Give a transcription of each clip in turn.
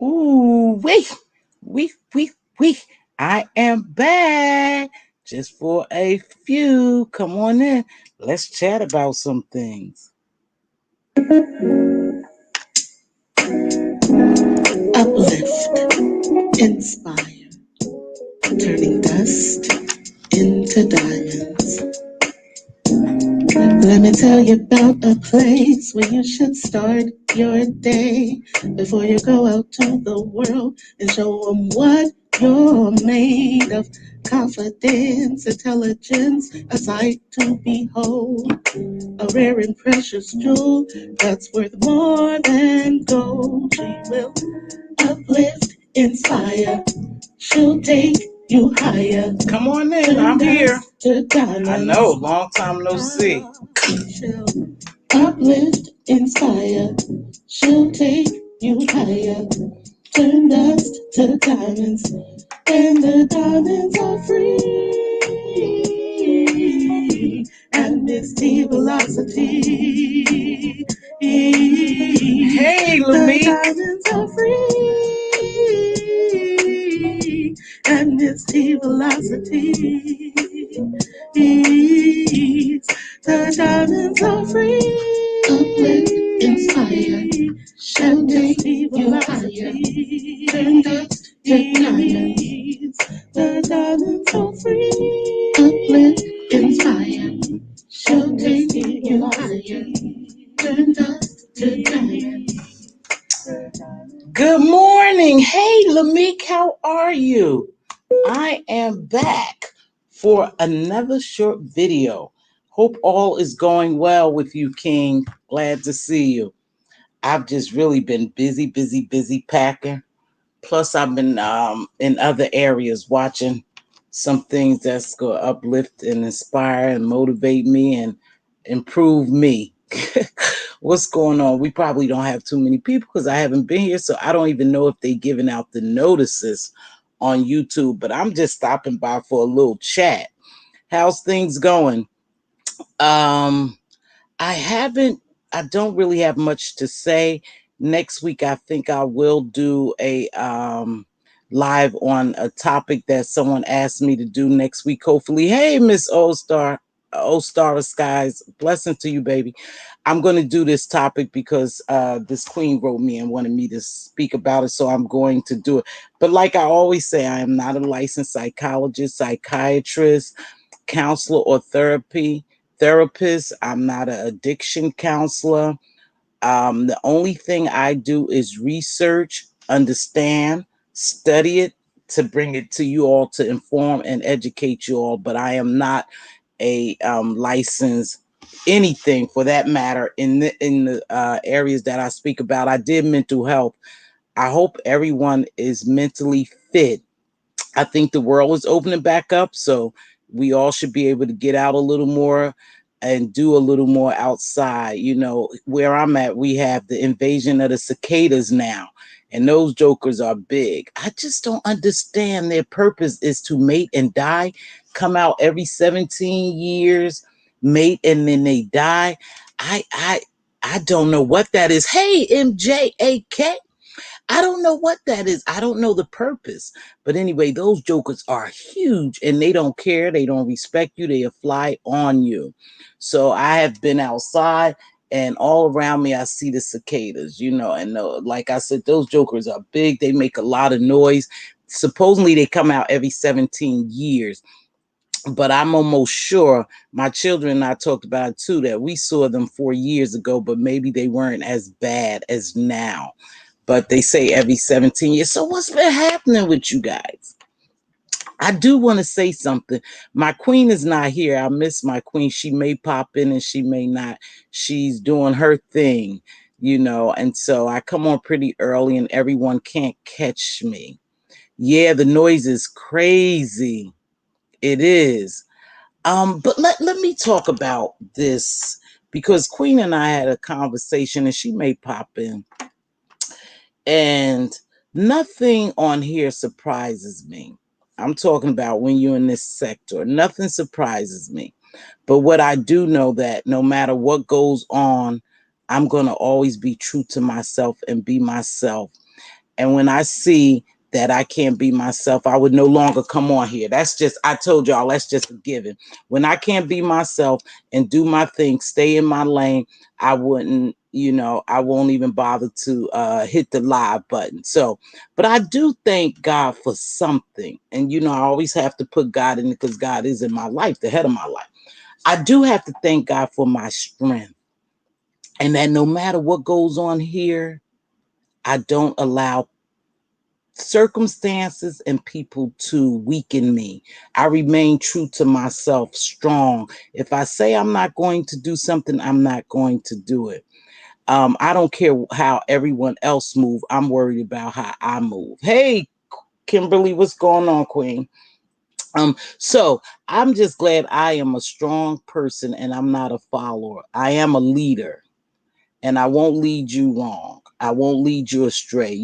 Ooh, wait. I am back just for a few. Come on in. Let's chat about some things. Uplift, inspire, turning dust into diamonds. Let me tell you about a place where you should start your day before you go out to the world and show them what you're made of. Confidence, intelligence, a sight to behold, a rare and precious jewel that's worth more than gold. She will uplift, inspire, she'll take you higher. Come on in. I'm here. To I know. Long time no see. She'll uplift, inspire. She'll take you higher. Turn dust to diamonds, and the diamonds are free. And Mz.Teavalocity. Hey, The Lamie. diamonds are free. And Mz.Teavalocity. The diamonds are free. Uplift, inspire, shall take you higher. Turn dust to diamonds. The diamonds are free. Uplift, inspire, shall take you higher. Turn dust to diamonds. Good morning. Hey, Lamie, how are you? I am back for another short video. Hope all is going well with you, King. Glad to see you. I've just really been busy packing. Plus, I've been in other areas watching some things that's going to uplift and inspire and motivate me and improve me. What's going on? We probably don't have too many people because I haven't been here, so I don't even know if they're giving out the notices on YouTube. But I'm just stopping by for a little chat. How's things going? Um, I haven't, I don't really have much to say. Next week, I think I will do a live on a topic that someone asked me to do next week. Hopefully, hey, Miss Old Star of Skies, blessing to you, baby. I'm going to do this topic because this queen wrote me and wanted me to speak about it, so I'm going to do it. But like I always say, I am not a licensed psychologist, psychiatrist, counselor, or therapist. I'm not an addiction counselor. The only thing I do is research, understand, study it to bring it to you all to inform and educate you all. But I am not a licensed anything for that matter in the areas that I speak about. I did mental health. I hope everyone is mentally fit. I think the world is opening back up, so we all should be able to get out a little more and do a little more outside. You know, where I'm at, we have the invasion of the cicadas now, and those jokers are big. I just don't understand. Their purpose is to mate and die, come out every 17 years, mate, and then they die. I I I don't know what that is. Hey, MJAK. I don't know what that is. I don't know the purpose. But anyway, those jokers are huge and they don't care. They don't respect you. They fly on you. So I have been outside and all around me, I see the cicadas, and like I said, those jokers are big. They make a lot of noise. Supposedly they come out every 17 years. But I'm almost sure my children and I talked about it too, that we saw them 4 years ago, but maybe they weren't as bad as now, but they say every 17 years. So what's been happening with you guys? I do want to say something. My queen is not here. I miss my queen. She may pop in and she may not. She's doing her thing, and so I come on pretty early and everyone can't catch me. Yeah, the noise is crazy. It is. But let me talk about this because Queen and I had a conversation and she may pop in. And nothing on here surprises me. I'm talking about when you're in this sector, nothing surprises me. But what I do know that no matter what goes on, I'm going to always be true to myself and be myself. And when I see that I can't be myself, I would no longer come on here. That's just, I told y'all, that's just a given. When I can't be myself and do my thing, stay in my lane, I wouldn't, I won't even bother to hit the live button. So, but I do thank God for something. And, I always have to put God in it because God is in my life, the head of my life. I do have to thank God for my strength. And that no matter what goes on here, I don't allow circumstances and people to weaken me. I remain true to myself, strong. If I say I'm not going to do something, I'm not going to do it. I don't care how everyone else move. I'm worried about how I move. Hey, Kimberly, what's going on, Queen? So I'm just glad I am a strong person and I'm not a follower. I am a leader and I won't lead you wrong. I won't lead you astray.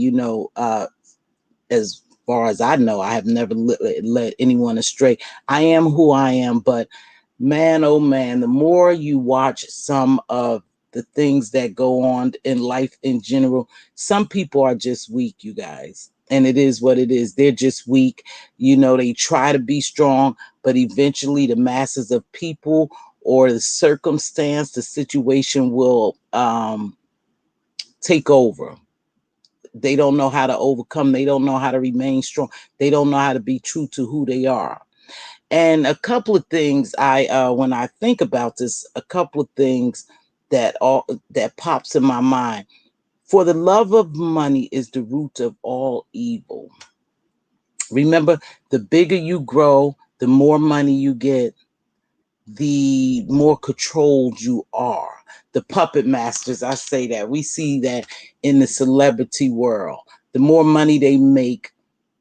As far as I know, I have never led anyone astray. I am who I am, but man, oh man, the more you watch some of the things that go on in life in general, some people are just weak, you guys. And it is what it is. They're just weak. They try to be strong, but eventually the masses of people or the circumstance, the situation will take over. They don't know how to overcome. They don't know how to remain strong. They don't know how to be true to who they are. And a couple of things when I think about this, a couple of things that pops in my mind. For the love of money is the root of all evil. Remember, the bigger you grow, the more money you get, the more controlled you are. The puppet masters, I say that. We see that in the celebrity world. The more money they make,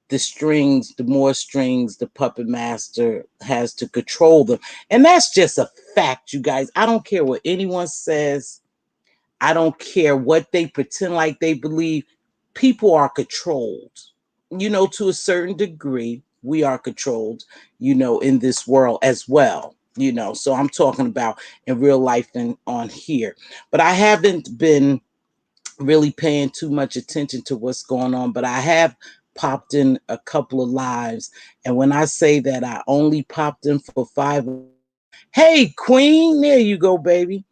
the more strings the puppet master has to control them. And that's just a fact, you guys. I don't care what anyone says. I don't care what they pretend like they believe. People are controlled, to a certain degree. We are controlled, in this world as well. So I'm talking about in real life and on here. But I haven't been really paying too much attention to what's going on, but I have popped in a couple of lives. And when I say that I only popped in for 5, hey, Queen, there you go, baby.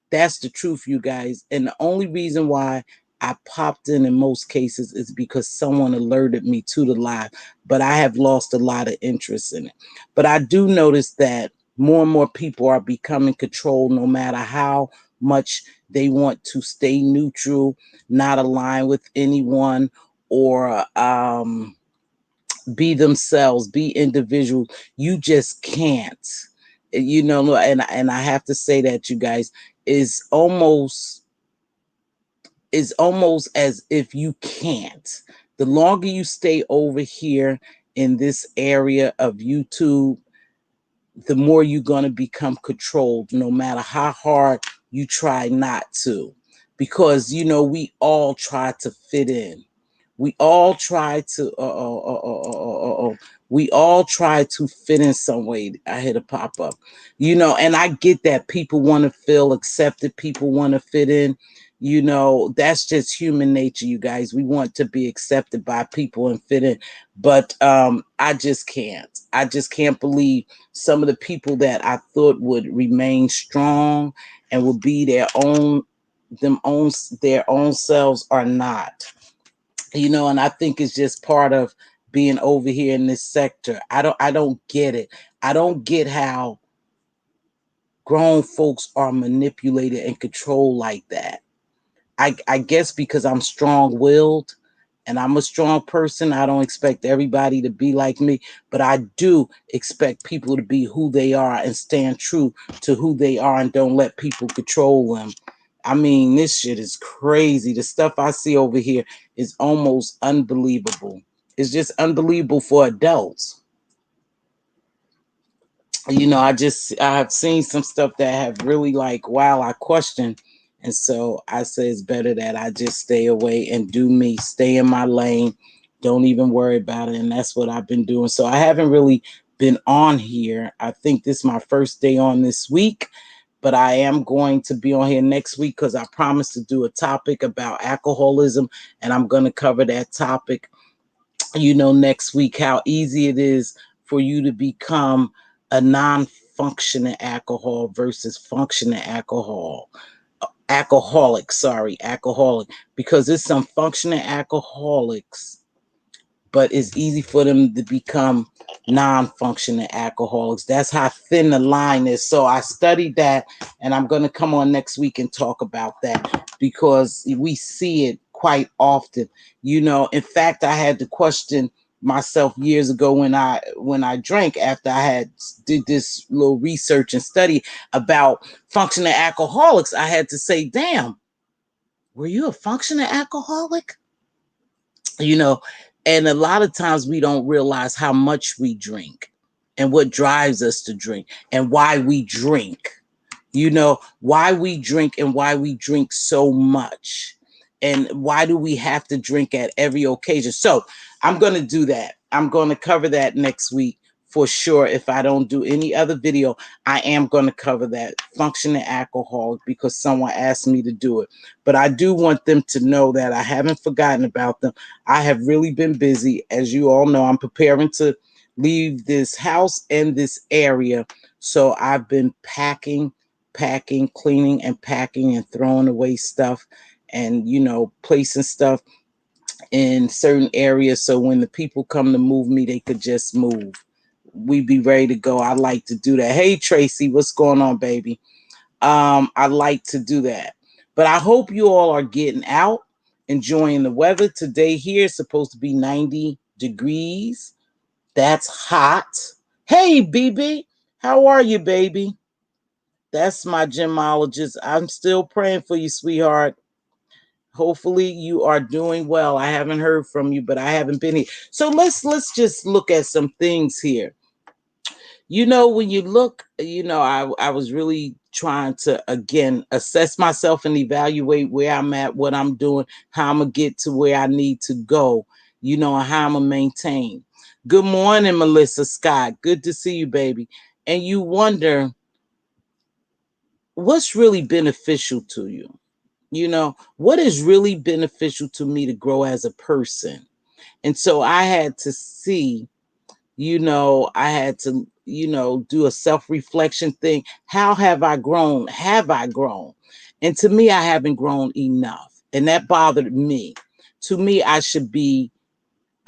That's the truth, you guys. And the only reason why I popped in most cases is because someone alerted me to the live, but I have lost a lot of interest in it. But I do notice that more and more people are becoming controlled no matter how much they want to stay neutral, not align with anyone, or be themselves, be individual. You just can't. And I have to say that, you guys, is almost as if you can't. The longer you stay over here in this area of YouTube, the more you're going to become controlled, no matter how hard you try not to. Because, we all try to fit in. We all try to, we all try to fit in some way. I hit a pop up, and I get that people want to feel accepted. People want to fit in. That's just human nature, you guys. We want to be accepted by people and fit in. But I just can't. I just can't believe some of the people that I thought would remain strong and would be their own selves are not. And I think it's just part of being over here in this sector. I don't get it. I don't get how grown folks are manipulated and controlled like that. I guess because I'm strong-willed and I'm a strong person, I don't expect everybody to be like me, but I do expect people to be who they are and stand true to who they are and don't let people control them. I mean, this shit is crazy. The stuff I see over here is almost unbelievable. It's just unbelievable for adults. I have seen some stuff that have really like, wow, I question. And so I say it's better that I just stay away and do me, stay in my lane, don't even worry about it. And that's what I've been doing. So I haven't really been on here. I think this is my first day on this week. but I am going to be on here next week because I promised to do a topic about alcoholism, and I'm going to cover that topic, next week, how easy it is for you to become a non-functioning alcohol versus functioning alcoholic, because there's some functioning alcoholics, but it's easy for them to become non-functioning alcoholics. That's how thin the line is. So I studied that, and I'm going to come on next week and talk about that because we see it quite often. In fact, I had to question myself years ago when I drank, after I had did this little research and study about functioning alcoholics. I had to say, damn, were you a functioning alcoholic? you know and a lot of times we don't realize how much we drink and what drives us to drink and why we drink. Why we drink and why we drink so much, and why do we have to drink at every occasion. So I'm going to do that. I'm going to cover that next week for sure. If I don't do any other video, I am going to cover that functioning alcoholic because someone asked me to do it. But I do want them to know that I haven't forgotten about them. I have really been busy. As you all know, I'm preparing to leave this house and this area. So I've been packing, cleaning and packing and throwing away stuff, and placing stuff in certain areas so when the people come to move me, they could just move. We be ready to go. I like to do that. Hey Tracy, what's going on, baby? I like to do that. But I hope you all are getting out, enjoying the weather. Today here is supposed to be 90 degrees. That's hot. Hey BB, how are you, baby? That's my gemologist. I'm still praying for you, sweetheart. Hopefully you are doing well. I haven't heard from you, but I haven't been here. So let's just look at some things here. When you look, I was really trying to again assess myself and evaluate where I'm at, what I'm doing, how I'm gonna get to where I need to go, and how I'm gonna maintain. Good morning, Melissa Scott. Good to see you, baby. And you wonder what's really beneficial to you. What is really beneficial to me to grow as a person. And so I had to see, I had to, do a self-reflection thing. How have I grown? Have I grown? And to me, I haven't grown enough. And that bothered me. To me, I should be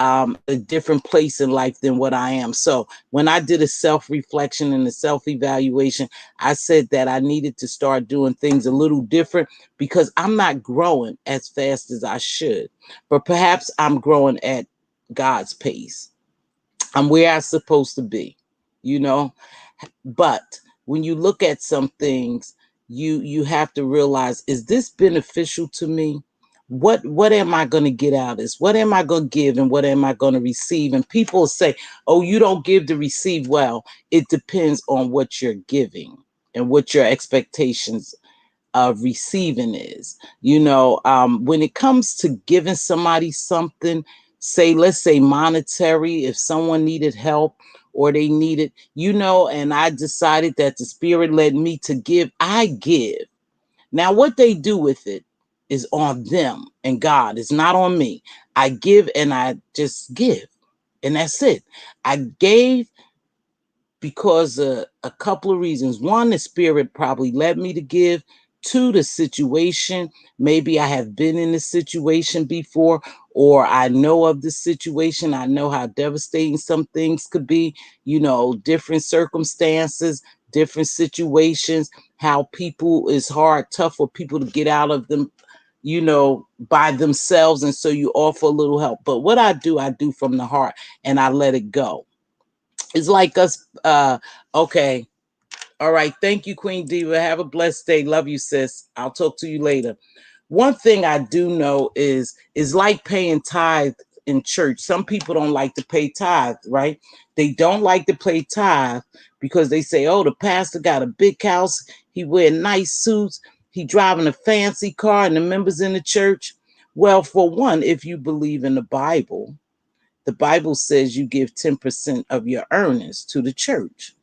a different place in life than what I am. So when I did a self-reflection and a self-evaluation, I said that I needed to start doing things a little different because I'm not growing as fast as I should. But perhaps I'm growing at God's pace. I'm where I'm supposed to be, you know. But when you look at some things, you have to realize, is this beneficial to me? What am I going to get out of this? What am I going to give and what am I going to receive? And people say, oh, you don't give to receive. Well, it depends on what you're giving and what your expectations of receiving is. When it comes to giving somebody something, let's say monetary, if someone needed help or they needed, and I decided that the spirit led me to give, I give. Now, what they do with it is on them and God. It's not on me. I give and I just give. And that's it. I gave because a couple of reasons. One, the spirit probably led me to give. Two, the situation. Maybe I have been in the situation before, or I know of the situation. I know how devastating some things could be, different circumstances, different situations, how people is hard, tough for people to get out of them, by themselves. And so you offer a little help. But what I do from the heart and I let it go. It's like us. Okay. All right. Thank you, Queen Diva. Have a blessed day. Love you, sis. I'll talk to you later. One thing I do know is like paying tithe in church. Some people don't like to pay tithe, right? They don't like to pay tithe because they say, oh, the pastor got a big house. He wear nice suits. He driving a fancy car and the members in the church. Well, for one, if you believe in the Bible says you give 10% of your earnings to the church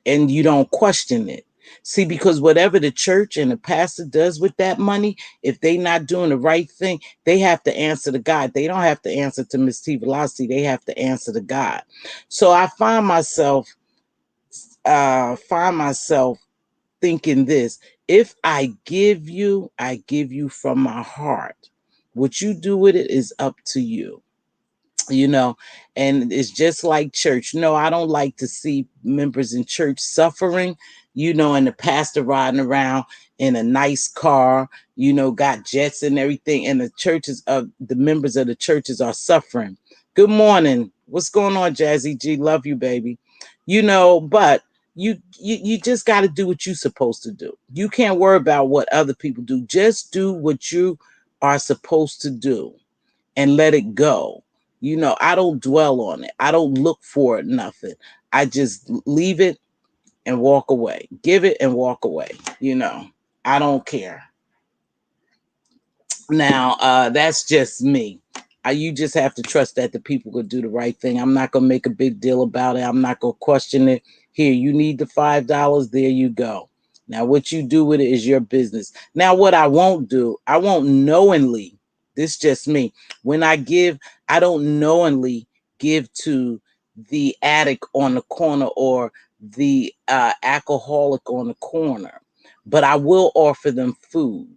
and you don't question it. See, because whatever the church and the pastor does with that money, if they not doing the right thing, they have to answer to God. They don't have to answer to Mz.Teavalocity. They have to answer to God. So I find myself thinking this: if I give you from my heart. What you do with it is up to you. you know and it's just like church. No, I don't like to see members in church suffering, and the pastor riding around in a nice car, got jets and everything, and the members of the churches are suffering. Good morning, what's going on, Jazzy G? Love you, baby. But you just got to do what you're supposed to do. You can't worry about what other people do. Just do what you are supposed to do and let it go. I don't dwell on it. I don't look for it, nothing. I just leave it and walk away. Give it and walk away. I don't care. Now, that's just me. You just have to trust that the people could do the right thing. I'm not going to make a big deal about it. I'm not going to question it. Here, you need the $5. There you go. Now, what you do with it is your business. Now, what I won't do, I won't knowingly, this just me. When I give, I don't knowingly give to the addict on the corner or the alcoholic on the corner, but I will offer them food.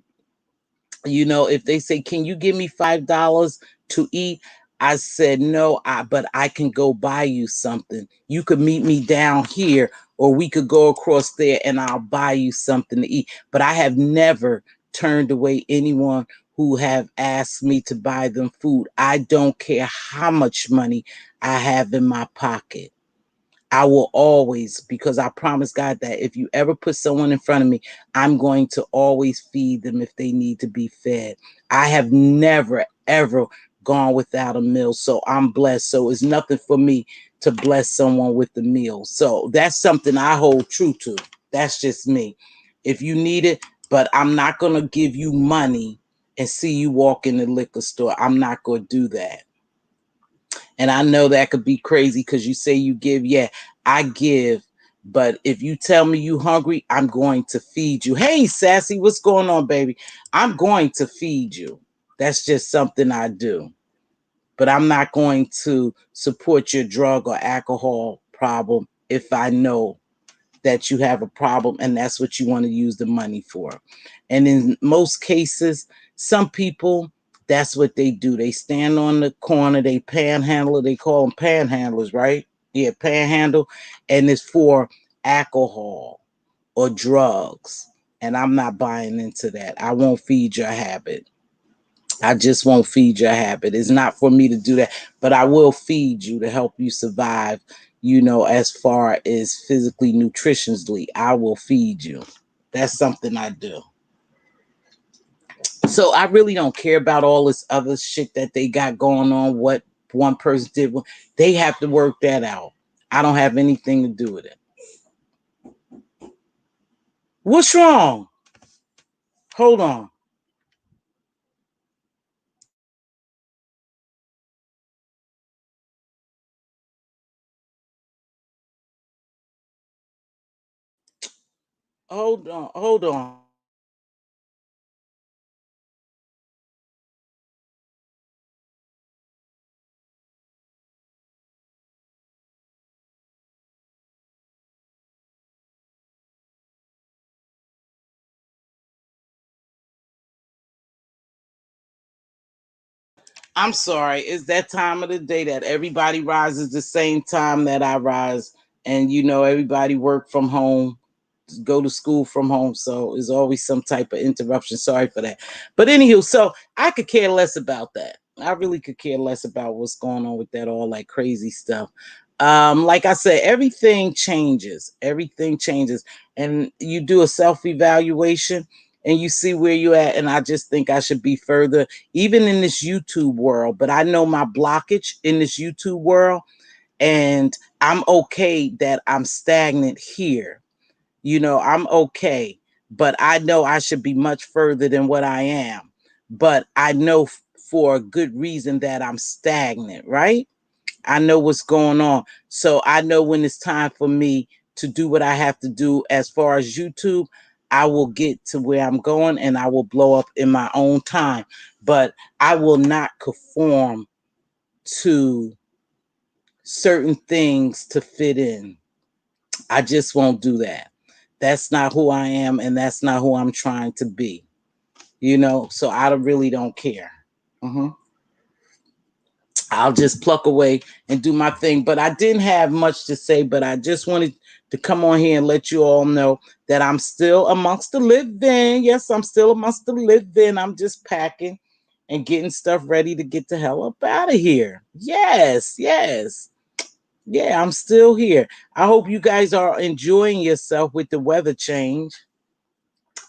If they say, can you give me $5 to eat? I said, no, but I can go buy you something. You could meet me down here, or we could go across there and I'll buy you something to eat. But I have never turned away anyone who have asked me to buy them food. I don't care how much money I have in my pocket. I will always, because I promise God that if you ever put someone in front of me, I'm going to always feed them if they need to be fed. I have never, ever gone without a meal. So I'm blessed. So it's nothing for me to bless someone with the meal. So that's something I hold true to. That's just me. If you need it, but I'm not going to give you money and see you walk in the liquor store. I'm not going to do that. And I know that could be crazy because you say you give. Yeah, I give. But if you tell me you hungry, I'm going to feed you. Hey, Sassy, what's going on, baby? I'm going to feed you. That's just something I do. But I'm not going to support your drug or alcohol problem if I know that you have a problem and that's what you want to use the money for. And in most cases, some people, that's what they do. They stand on the corner, they panhandle, they call them panhandlers, right? Yeah, panhandle. And it's for alcohol or drugs. And I'm not buying into that. I won't feed your habit. I just won't feed your habit. It's not for me to do that, but I will feed you to help you survive, as far as physically, nutritionally. I will feed you. That's something I do. So I really don't care about all this other shit that they got going on, what one person did. They have to work that out. I don't have anything to do with it. What's wrong? Hold on. Hold on. Hold on. I'm sorry. It's that time of the day that everybody rises the same time that I rise. And everybody work from home, go to school from home. So there's always some type of interruption. Sorry for that. But anywho, so I could care less about that. I really could care less about what's going on with that, all that crazy stuff. Like I said, everything changes. Everything changes. And you do a self-evaluation and you see where you're at. And I just think I should be further, even in this YouTube world. But I know my blockage in this YouTube world, and I'm okay that I'm stagnant here. I'm okay, but I know I should be much further than what I am. But I know for a good reason that I'm stagnant, right? I know what's going on. So I know when it's time for me to do what I have to do as far as YouTube, I will get to where I'm going and I will blow up in my own time. But I will not conform to certain things to fit in. I just won't do that. That's not who I am, and that's not who I'm trying to be. So I really don't care. Mhm. I'll just pluck away and do my thing. But I didn't have much to say, but I just wanted to come on here and let you all know that I'm still amongst the living. Yes, I'm still amongst the living. I'm just packing and getting stuff ready to get the hell up out of here. Yes, yes. Yeah, I'm still here. I hope you guys are enjoying yourself with the weather change.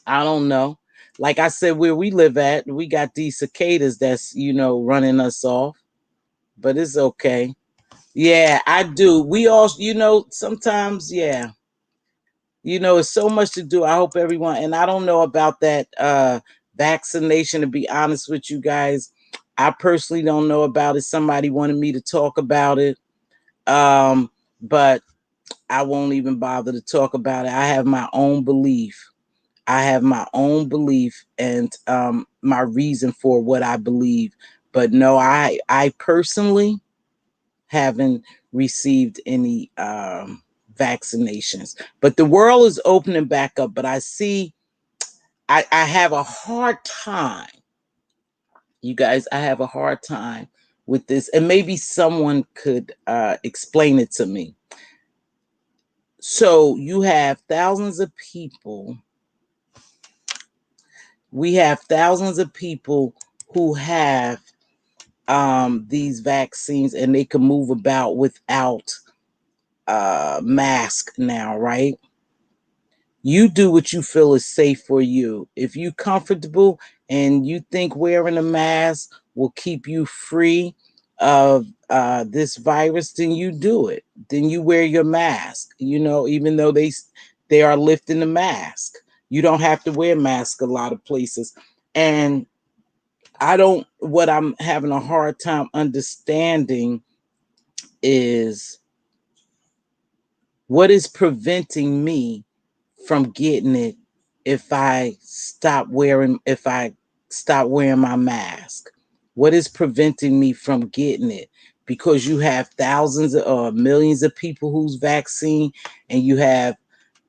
I don't know. Like I said, where we live at, we got these cicadas that's, running us off, but it's okay. Yeah, I do. We all, sometimes, yeah, it's so much to do. I hope everyone, and I don't know about that vaccination, to be honest with you guys. I personally don't know about it. Somebody wanted me to talk about it. But I won't even bother to talk about it. I have my own belief. I have my own belief and my reason for what I believe. But no, I personally haven't received any vaccinations. But the world is opening back up. But I have a hard time, you guys. I have a hard time with this, and maybe someone could explain it to me. So you have thousands of people. We have thousands of people who have these vaccines, and they can move about without mask now, right? You do what you feel is safe for you. If you're comfortable and you think wearing a mask will keep you free of this virus, then you do it. Then you wear your mask. Even though they are lifting the mask, you don't have to wear mask a lot of places. And what I'm having a hard time understanding is what is preventing me from getting it if I stop wearing my mask. What is preventing me from getting it? Because you have thousands or millions of people who's vaccine, and you have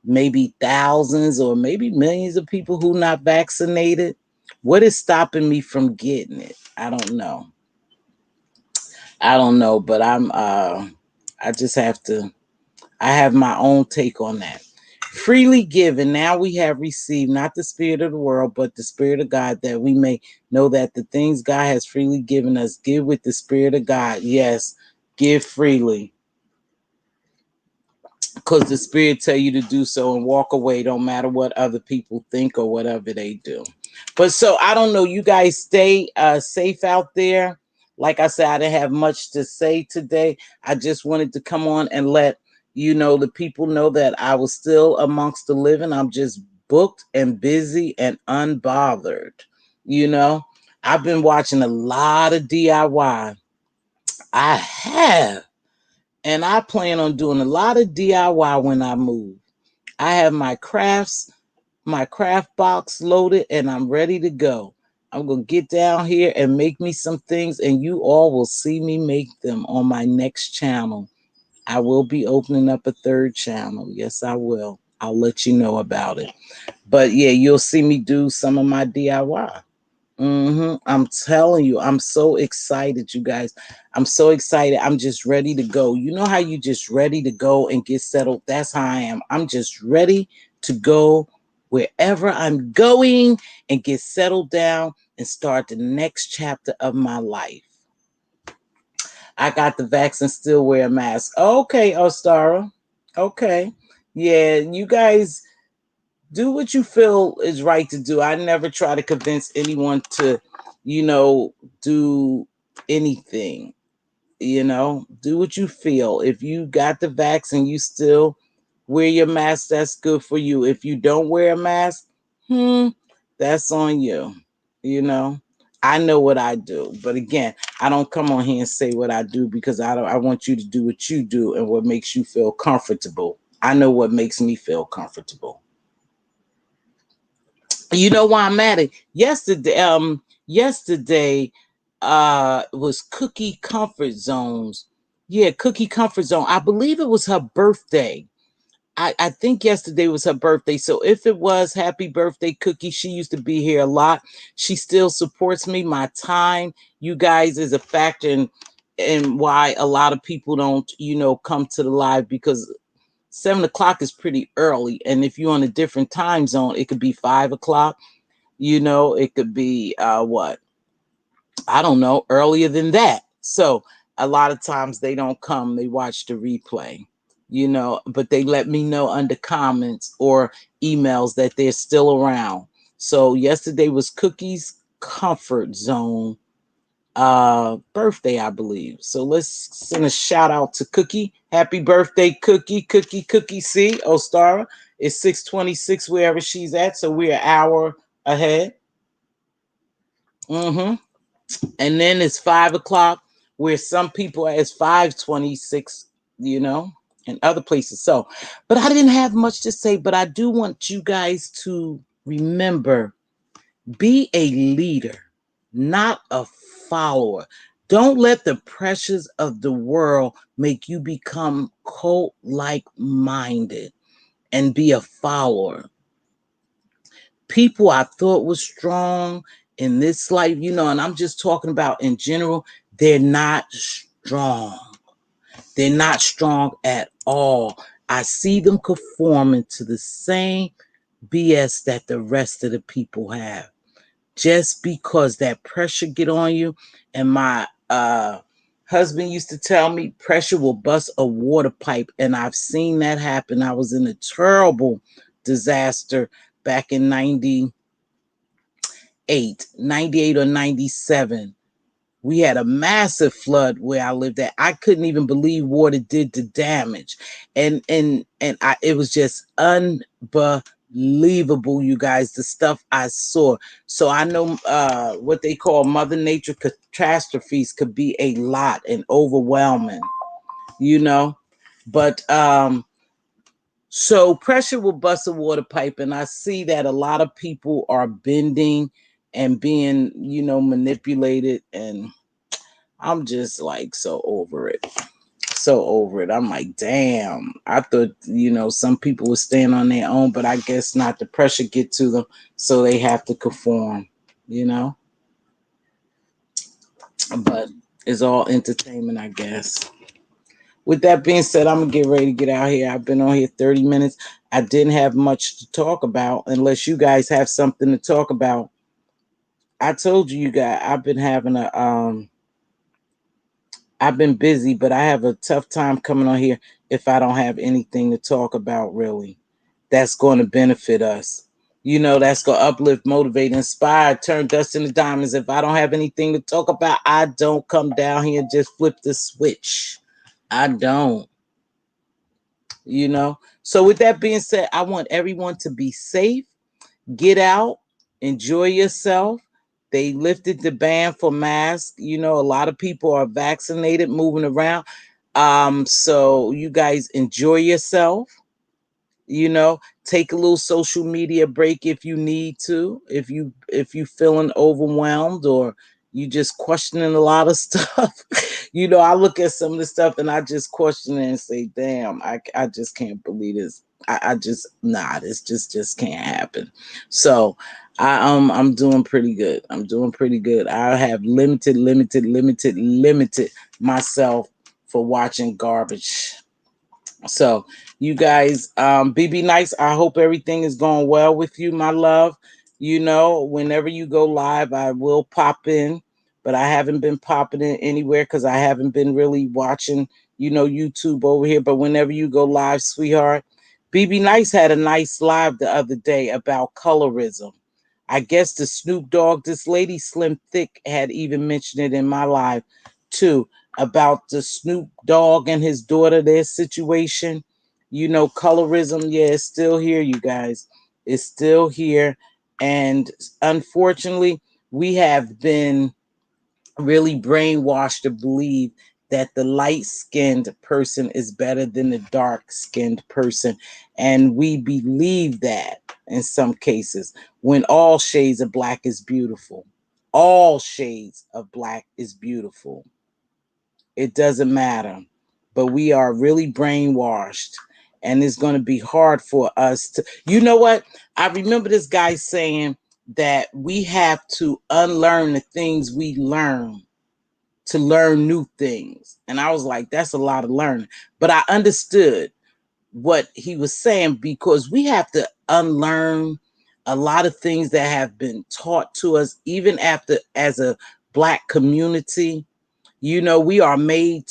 maybe thousands or maybe millions of people who not vaccinated. What is stopping me from getting it? I don't know. But I just have to, I have my own take on that. Freely given, now we have received not the spirit of the world, but the spirit of God, that we may know that the things God has freely given us, give with the spirit of God. Yes, give freely, because the spirit tell you to do so, and walk away, don't matter what other people think or whatever they do. But so I don't know, you guys stay safe out there. Like I said, I didn't have much to say today. I just wanted to come on and let the people know that I was still amongst the living. I'm just booked and busy and unbothered. you know I've been watching a lot of DIY. I have. And I plan on doing a lot of DIY when I move. I have my craft box loaded, and I'm ready to go. I'm going to get down here and make me some things, and you all will see me make them on my next channel. I will be opening up a third channel. Yes, I will. I'll let you know about it. But yeah, you'll see me do some of my DIY. I'm telling you, I'm so excited, you guys. I'm so excited. I'm just ready to go. You know how you just ready to go and get settled? That's how I am. I'm just ready to go wherever I'm going and get settled down and start the next chapter of my life. I got the vaccine, still wear a mask. Okay, Ostara. Okay. Yeah, you guys do what you feel is right to do. I never try to convince anyone to, do anything. Do what you feel. If you got the vaccine, you still wear your mask, that's good for you. If you don't wear a mask, that's on you. You know, I know what I do. But again, I don't come on here and say what I do, because I want you to do what you do and what makes you feel comfortable. I know what makes me feel comfortable. You know why I'm at it? Yesterday was Cookie Comfort Zones. Yeah, Cookie Comfort Zone. I believe it was her birthday. I think yesterday was her birthday. So if it was, happy birthday, Cookie. She used to be here a lot. She still supports me. My time, you guys, is a factor in why a lot of people don't, come to the live, because 7 o'clock is pretty early. And if you're on a different time zone, it could be 5 o'clock. It could be what? I don't know, earlier than that. So a lot of times they don't come, they watch the replay, but they let me know under comments or emails that they're still around. So yesterday was Cookie's Comfort Zone birthday, I believe. So let's send a shout out to Cookie. Happy birthday, Cookie. Cookie C. Ostara. It's 6:26 wherever she's at. So we're an hour ahead. Mm-hmm. And then it's 5 o'clock, where some people it's 5:26, in other places. So, but I didn't have much to say, but I do want you guys to remember, be a leader, not a follower. Don't let the pressures of the world make you become cult like minded and be a follower. People I thought was strong in this life, and I'm just talking about in general, they're not strong. They're not strong at all. I see them conforming to the same BS that the rest of the people have. Just because that pressure get on you. And my husband used to tell me pressure will bust a water pipe. And I've seen that happen. I was in a terrible disaster back in 98 or 97. We had a massive flood where I lived at. I couldn't even believe what it did to damage. And it was just unbelievable, you guys, the stuff I saw. So I know what they call Mother Nature catastrophes could be a lot and overwhelming, you know. But so pressure will bust a water pipe, and I see that a lot of people are bending and being, manipulated, and I'm just like so over it. So over it. I'm like, damn. I thought, some people would stand on their own, but I guess not. The pressure get to them, so they have to conform, you know? But it's all entertainment, I guess. With that being said, I'm gonna get ready to get out here. I've been on here 30 minutes. I didn't have much to talk about unless you guys have something to talk about. I told you, you guys, I've been busy, but I have a tough time coming on here if I don't have anything to talk about, really. That's going to benefit us. That's going to uplift, motivate, inspire, turn dust into diamonds. If I don't have anything to talk about, I don't come down here and just flip the switch. I don't, So, with that being said, I want everyone to be safe, get out, enjoy yourself. They lifted the ban for masks. A lot of people are vaccinated, moving around. So you guys enjoy yourself. Take a little social media break if you need to. If you feeling overwhelmed, or you just questioning a lot of stuff. I look at some of the stuff and I just question it and say, damn, I just can't believe this. I just this just can't happen. So I'm doing pretty good. I'm doing pretty good. I have limited myself for watching garbage. So you guys, be nice. I hope everything is going well with you, my love. Whenever you go live, I will pop in, but I haven't been popping in anywhere because I haven't been really watching, YouTube over here. But whenever you go live, sweetheart, BB Nice had a nice live the other day about colorism. I guess the Snoop Dogg, this lady Slim Thick had even mentioned it in my live too, about the Snoop Dogg and his daughter, their situation. Colorism, yeah, it's still here, you guys. It's still here. And unfortunately, we have been really brainwashed to believe that the light-skinned person is better than the dark-skinned person. And we believe that in some cases, when all shades of black is beautiful. All shades of black is beautiful. It doesn't matter. But we are really brainwashed. And it's going to be hard for us to, you know what? I remember this guy saying that we have to unlearn the things we learn to learn new things. And I was like, that's a lot of learning. But I understood what he was saying, because we have to unlearn a lot of things that have been taught to us, even after as a black community. You know, we are made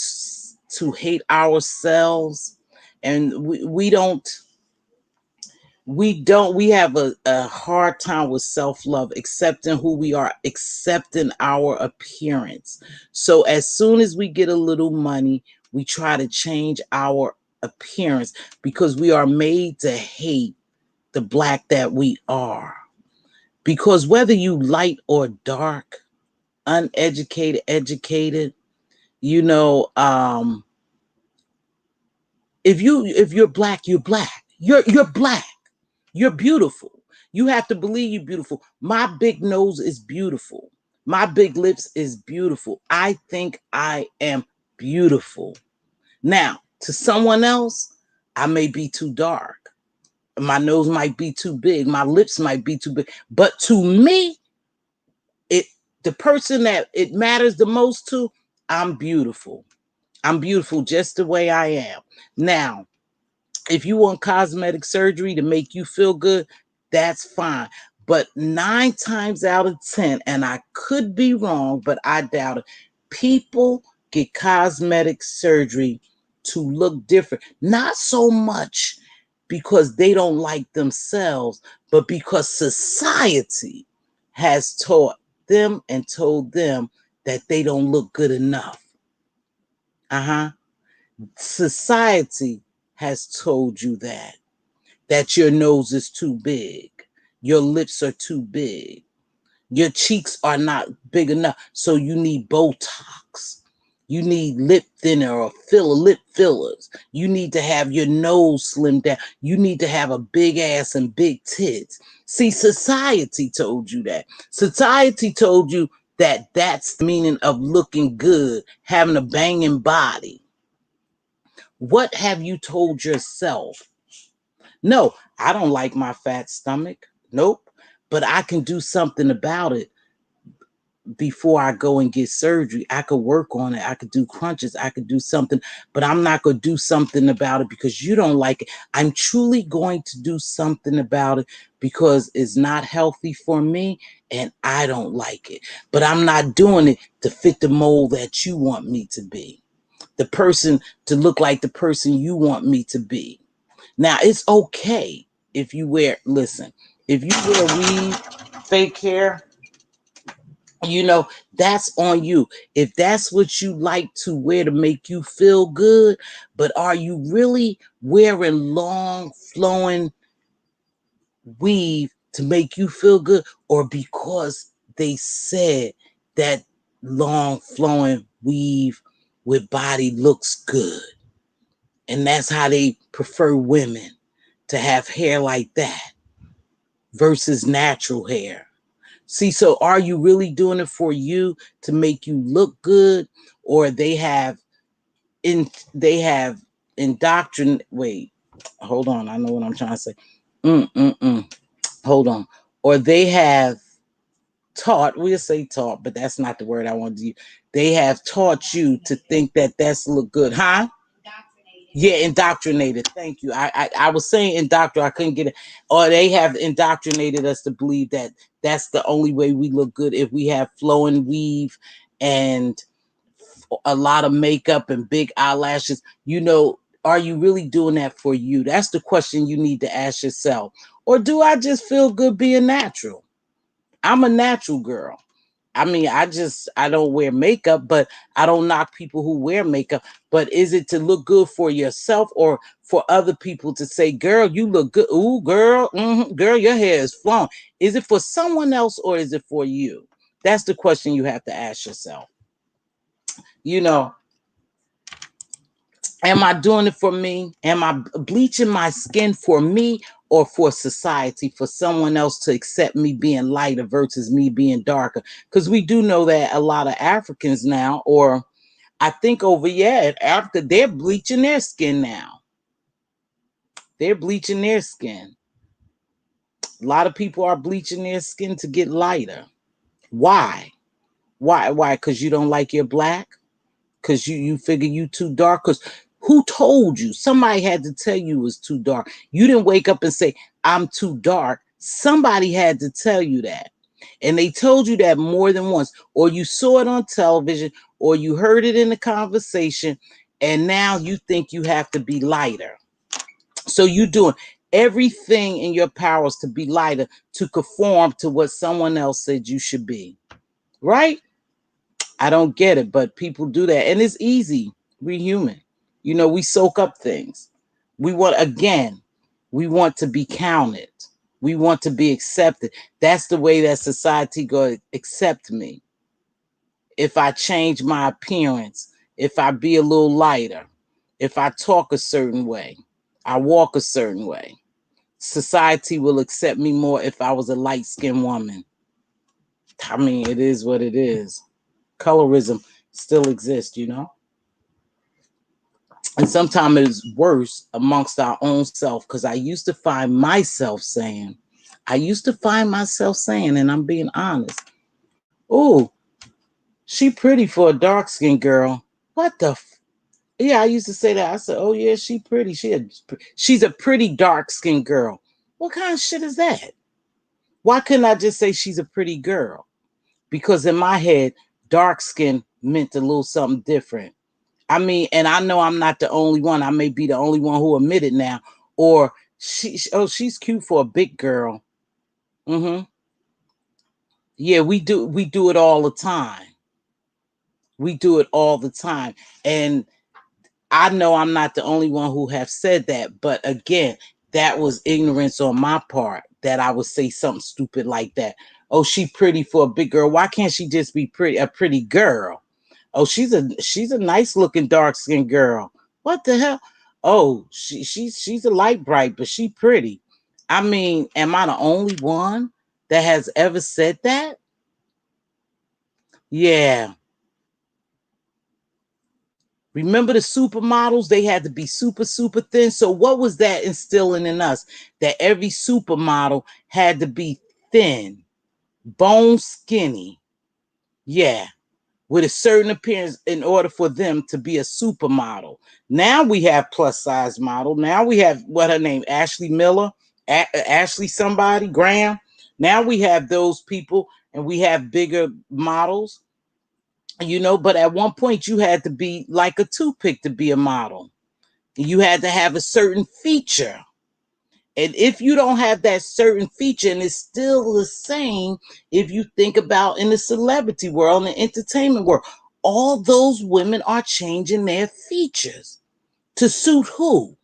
to hate ourselves, and we have a hard time with self-love, accepting who we are, accepting our appearance. So as soon as we get a little money, we try to change our appearance, because we are made to hate the black that we are. Because whether you light or dark, uneducated, educated, you know, if you're black, you're black. You're black. You're beautiful. You have to believe you're beautiful. My big nose is beautiful. My big lips is beautiful. I think I am beautiful. Now, to someone else, I may be too dark. My nose might be too big. My lips might be too big. But to me, it the person that it matters the most to, I'm beautiful. I'm beautiful just the way I am. Now, if you want cosmetic surgery to make you feel good, that's fine. But 9 times out of 10, and I could be wrong, but I doubt it, people get cosmetic surgery to look different. Not so much because they don't like themselves, but because society has taught them and told them that they don't look good enough. Uh-huh. Society has told you that your nose is too big, your lips are too big, your cheeks are not big enough, so you need Botox, you need lip thinner or lip fillers, you need to have your nose slimmed down, you need to have a big ass and big tits. See, society told you that. Society told you that that's the meaning of looking good, having a banging body. What have you told yourself? No, I don't like my fat stomach. Nope. But I can do something about it before I go and get surgery. I could work on it. I could do crunches. I could do something, but I'm not going to do something about it because you don't like it. I'm truly going to do something about it because it's not healthy for me and I don't like it. But I'm not doing it to fit the mold that you want me to be, the person to look like the person you want me to be. Now, it's okay if you wear, listen, if you wear weave, fake hair, you know, that's on you. If that's what you like to wear to make you feel good, but are you really wearing long, flowing weave to make you feel good, or because they said that long, flowing weave with body looks good? And that's how they prefer women to have hair like that versus natural hair. See, so are you really doing it for you to make you look good, or they have indoctrinate? Wait, hold on. I know what I'm trying to say. Hold on. Or they have taught. We'll say taught, but that's not the word I want to use. They have taught you to think that that's look good, huh? Yeah, indoctrinated. Thank you. I was saying indoctrinated. I couldn't get it. Or they have indoctrinated us to believe that that's the only way we look good, if we have flowing weave and a lot of makeup and big eyelashes. You know, are you really doing that for you? That's the question you need to ask yourself. Or do I just feel good being natural? I'm a natural girl. I mean, I don't wear makeup, but I don't knock people who wear makeup. But is it to look good for yourself or for other people to say, girl, you look good? Ooh, girl, girl, your hair is flowing. Is it for someone else or is it for you? That's the question you have to ask yourself. You know, Am I doing it for me? Am I bleaching my skin for me or for society, for someone else to accept me being lighter versus me being darker? Because we do know that a lot of Africans now, or I think over, yeah, Africa, they're bleaching their skin now. They're bleaching their skin. A lot of people are bleaching their skin to get lighter. Why? Why? Because you don't like your black? Because you figure you too dark? Because who told you? Somebody had to tell you it was too dark. You didn't wake up and say, I'm too dark. Somebody had to tell you that. And they told you that more than once. Or you saw it on television, or you heard it in a conversation, and now you think you have to be lighter. So you doing everything in your powers to be lighter, to conform to what someone else said you should be. Right? I don't get it, but people do that. And it's easy. We're human. We soak up things. We want, again, we want to be counted. We want to be accepted. That's the way that society go accept me. If I change my appearance, if I be a little lighter, if I talk a certain way, I walk a certain way, society will accept me more if I was a light-skinned woman. I mean, it is what it is. Colorism still exists. And sometimes it's worse amongst our own self, because I used to find myself saying, and I'm being honest, oh, she pretty for a dark-skinned girl. What the yeah, I used to say that. I said, oh yeah, she pretty. She's a pretty dark-skinned girl. What kind of shit is that? Why couldn't I just say she's a pretty girl? Because in my head, dark skin meant a little something different. I mean, and I know I'm not the only one. I may be the only one who admit it now. Or she's cute for a big girl. Mm-hmm. Yeah, we do it all the time. We do it all the time. And I know I'm not the only one who have said that, but again, that was ignorance on my part, that I would say something stupid like that. Oh, she pretty for a big girl. Why can't she just be a pretty girl? Oh, she's a nice looking dark skinned girl. What the hell? Oh, she's a light bright, but she pretty. I mean, am I the only one that has ever said that? Yeah. Remember the supermodels? They had to be super, super thin. So what was that instilling in us? That every supermodel had to be thin, bone skinny. Yeah. With a certain appearance in order for them to be a supermodel. Now we have plus size model. Now we have, what her name, Ashley Miller, Ashley somebody, Graham. Now we have those people, and we have bigger models. But at one point you had to be like a toothpick to be a model. You had to have a certain feature. And if you don't have that certain feature, and it's still the same, if you think about in the celebrity world and the entertainment world, all those women are changing their features to suit who?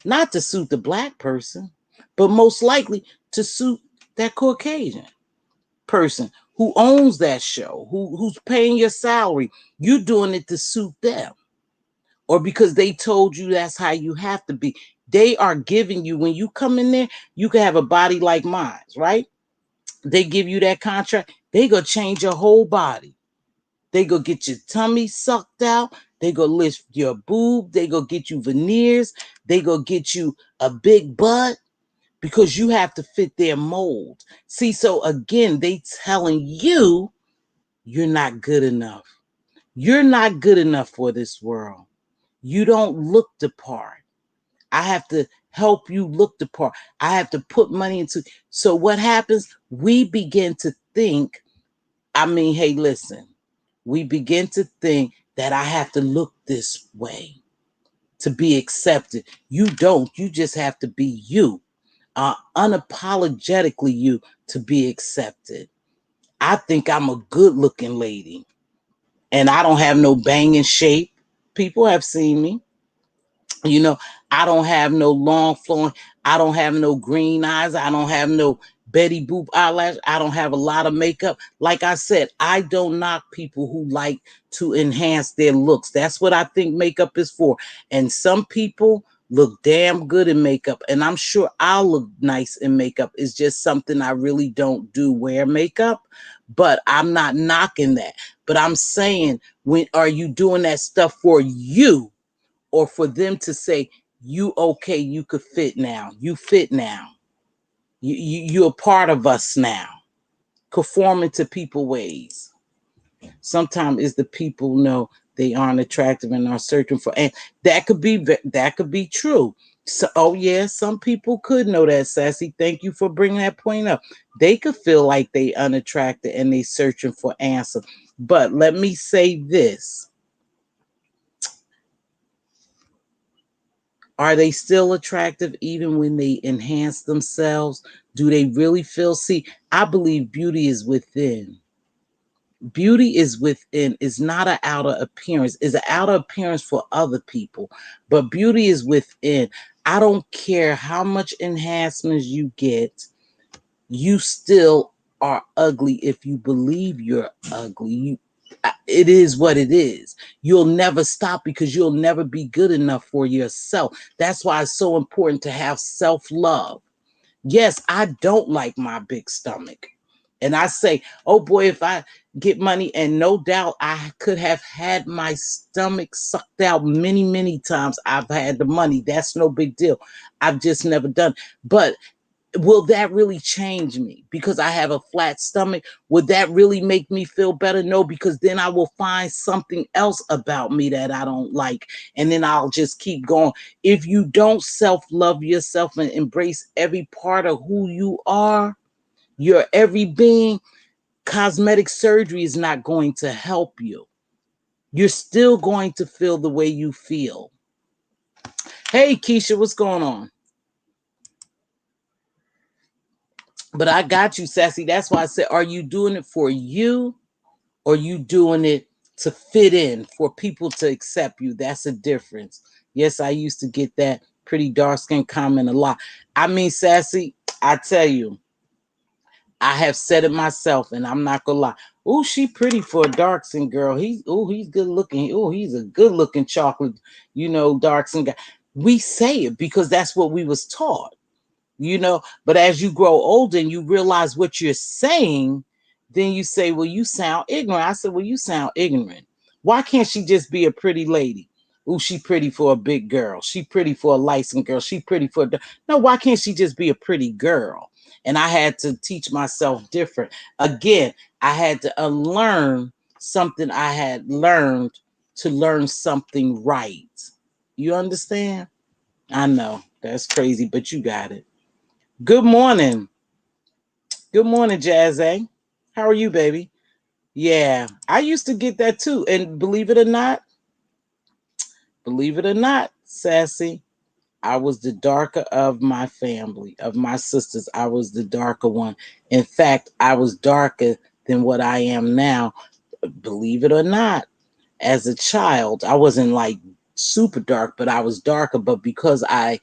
Not to suit the black person, but most likely to suit that Caucasian person who owns that show, who's paying your salary. You're doing it to suit them, or because they told you that's how you have to be. They are giving you, when you come in there, you can have a body like mine, right? They give you that contract, they go change your whole body. They go get your tummy sucked out. They go lift your boob. They go get you veneers. They go get you a big butt, because you have to fit their mold. See, so again, they telling you you're not good enough. You're not good enough for this world. You don't look the part. I have to help you look the part. I have to put money into. So what happens? We begin to think, hey, listen, we begin to think that I have to look this way to be accepted. You don't. You just have to be you, unapologetically you, to be accepted. I think I'm a good looking lady, and I don't have no banging shape. People have seen me. You know, I don't have no long flowing. I don't have no green eyes. I don't have no Betty Boop eyelash. I don't have a lot of makeup. Like I said, I don't knock people who like to enhance their looks. That's what I think makeup is for. And some people look damn good in makeup. And I'm sure I'll look nice in makeup. It's just something I really don't do, wear makeup. But I'm not knocking that. But I'm saying, when are you doing that stuff for you, or for them to say, you okay, you could fit now. You fit now. You're a part of us now. Conforming to people ways. Sometimes it's the people know they aren't attractive and are searching for, and that could be true. So, oh yeah, some people could know that, Sassy. Thank you for bringing that point up. They could feel like they unattractive and they searching for answer. But let me say this: are they still attractive even when they enhance themselves? Do they really feel? See, I believe beauty is within. Beauty is within. Is not an outer appearance. Is an outer appearance for other people, but beauty is within. I don't care how much enhancements you get, you still are ugly if you believe you're ugly. It is what it is. You'll never stop because you'll never be good enough for yourself. That's why it's so important to have self-love. Yes, I don't like my big stomach. And I say, oh boy, if I get money, and no doubt I could have had my stomach sucked out many, many times. I've had the money. That's no big deal. I've just never done. But will that really change me because I have a flat stomach? Would that really make me feel better? No, because then I will find something else about me that I don't like, and then I'll just keep going. If you don't self-love yourself and embrace every part of who you are, your every being, cosmetic surgery is not going to help you. You're still going to feel the way you feel. Hey Keisha, what's going on? But I got you, Sassy. That's why I said, are you doing it for you, or you doing it to fit in, for people to accept you? That's a difference. Yes, I used to get that pretty dark skin comment a lot. I mean, Sassy, I tell you, I have said it myself, and I'm not gonna lie. Oh, she pretty for a dark skin girl. He's good looking. Oh, he's a good looking chocolate, dark skin guy. We say it because that's what we was taught. But as you grow older and you realize what you're saying, then you say, well, you sound ignorant. I said, well, you sound ignorant. Why can't she just be a pretty lady? Ooh, she pretty for a big girl. She pretty for a licensed girl. She pretty for no, why can't she just be a pretty girl? And I had to teach myself different. Again, I had to unlearn something I had learned to learn something right. You understand? I know that's crazy, but you got it. Good morning. Good morning, Jazzy. How are you, baby? Yeah, I used to get that too. And believe it or not, Sassy, I was the darker of my family, of my sisters. I was the darker one. In fact, I was darker than what I am now. Believe it or not, as a child, I wasn't like super dark, but I was darker. But because I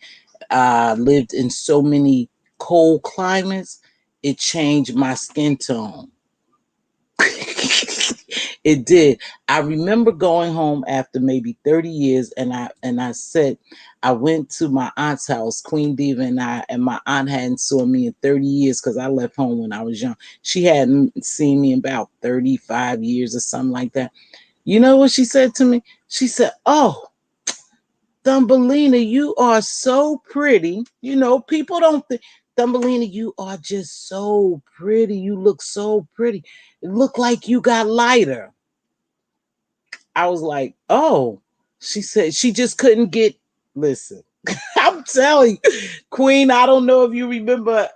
lived in so many cold climates, it changed my skin tone. It did. I remember going home after maybe 30 years, and I said, I went to my aunt's house, Queen Diva, and my aunt hadn't saw me in 30 years because I left home when I was young. She hadn't seen me in about 35 years or something like that. You know what she said to me? She said, "Oh, Thumbelina, you are so pretty." People don't think, Thumbelina, you are just so pretty. You look so pretty. It looked like you got lighter. I was like, oh. She said she just couldn't get, listen, I'm telling you, Queen, I don't know if you remember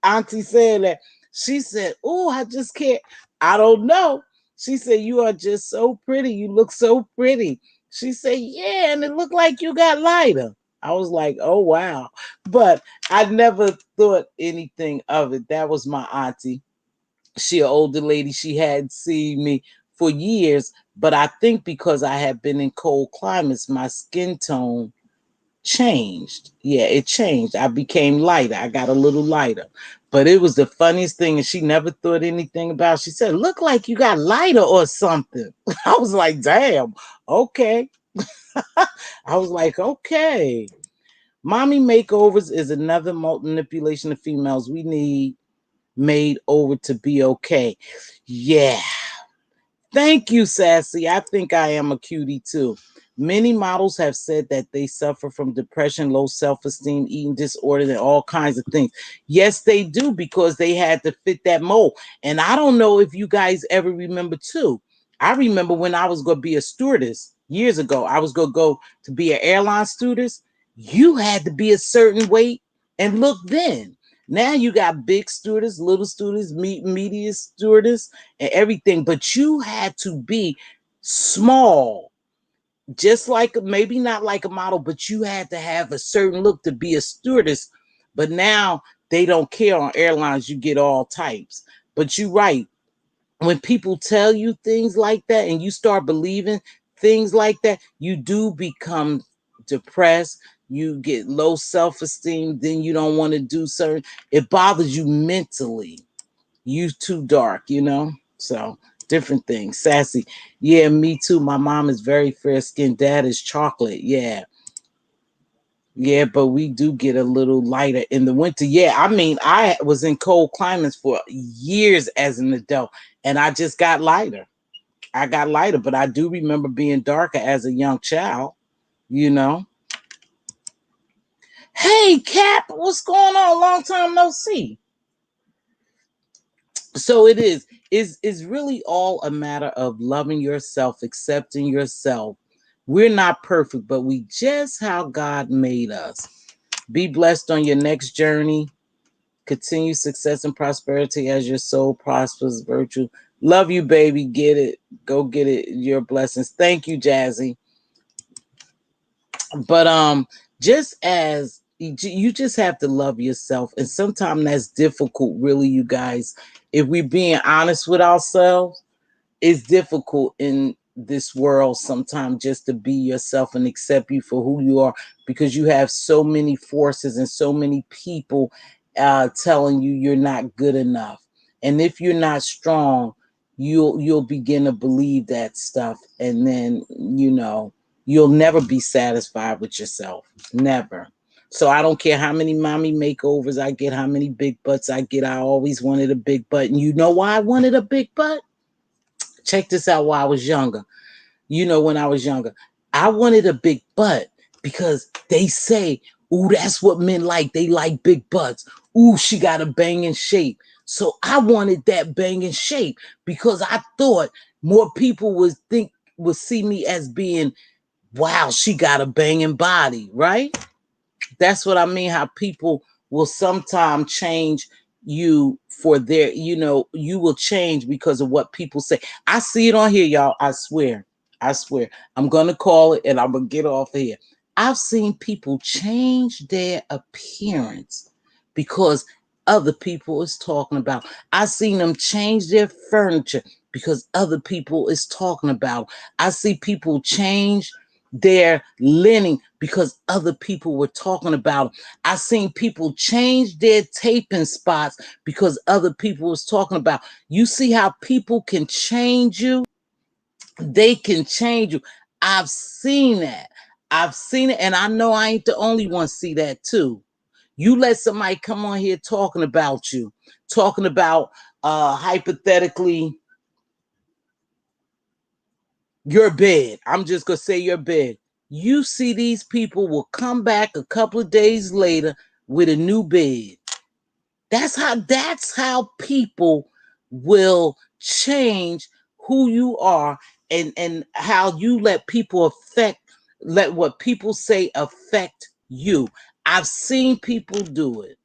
Auntie saying that. She said, oh, I just can't. I don't know. She said, you are just so pretty. You look so pretty. She said, yeah, and it looked like you got lighter. I was like, oh, wow. But I never thought anything of it. That was my auntie. She an older lady. She had seen me for years. But I think because I had been in cold climates, my skin tone changed. Yeah, it changed. I became lighter. I got a little lighter. But it was the funniest thing, and she never thought anything about it. She said, "Look like you got lighter or something." I was like, damn, okay. I was like, okay. Mommy makeovers is another manipulation of females we need made over to be okay. Yeah. Thank you, Sassy. I think I am a cutie too. Many models have said that they suffer from depression, low self esteem, eating disorder, and all kinds of things. Yes, they do because they had to fit that mold. And I don't know if you guys ever remember too. I remember when I was going to be a stewardess years ago, I was going to go to be an airline stewardess. You had to be a certain weight and look then. Now you got big stewardess, little stewardess, media stewardess, and everything, but you had to be small, just like maybe not like a model, but you had to have a certain look to be a stewardess. But now they don't care on airlines, you get all types. But you're right. When people tell you things like that and you start believing things like that, you do become depressed. You get low self-esteem, then you don't want to do certain, it bothers you mentally. You too dark, you know? So different things. Sassy. Yeah, me too. My mom is very fair skinned. Dad is chocolate. Yeah. Yeah, but we do get a little lighter in the winter. Yeah, I mean, I was in cold climates for years as an adult, and I just got lighter. I got lighter, but I do remember being darker as a young child, you know. Hey, Cap, what's going on? Long time no see. So it is really all a matter of loving yourself, accepting yourself. We're not perfect, but we just how God made us. Be blessed on your next journey. Continue success and prosperity as your soul prospers. Virtue. Love you, baby. Get it. Go get it. Your blessings. Thank you, Jazzy. But just as you just have to love yourself, and sometimes that's difficult, really, you guys. If we're being honest with ourselves, it's difficult in this world sometimes just to be yourself and accept you for who you are, because you have so many forces and so many people telling you you're not good enough. And if you're not strong, you'll begin to believe that stuff, and then you'll never be satisfied with yourself. Never. So I don't care how many mommy makeovers I get, how many big butts I get. I always wanted a big butt. And you know why I wanted a big butt? Check this out. While I was younger, when I was younger, I wanted a big butt because they say, ooh, that's what men like. They like big butts. Ooh, she got a banging shape. So I wanted that banging shape because I thought more people would see me as being, wow, she got a banging body, right? That's what I mean, how people will sometimes change you for their, you will change because of what people say. I see it on here, y'all. I swear. I swear. I'm going to call it and I'm going to get off here. I've seen people change their appearance because other people is talking about. I've seen them change their furniture because other people is talking about. I see people change their linen because other people were talking about them. I seen people change their taping spots because other people was talking about. You see how people can change you? They can change you. I've seen that. I've seen it, and I know I ain't the only one see that too. You let somebody come on here talking about you, talking about hypothetically your bed. I'm just gonna say your bed. You see these people will come back a couple of days later with a new bed. That's how people will change who you are, and how you let what people say affect you. I've seen people do it.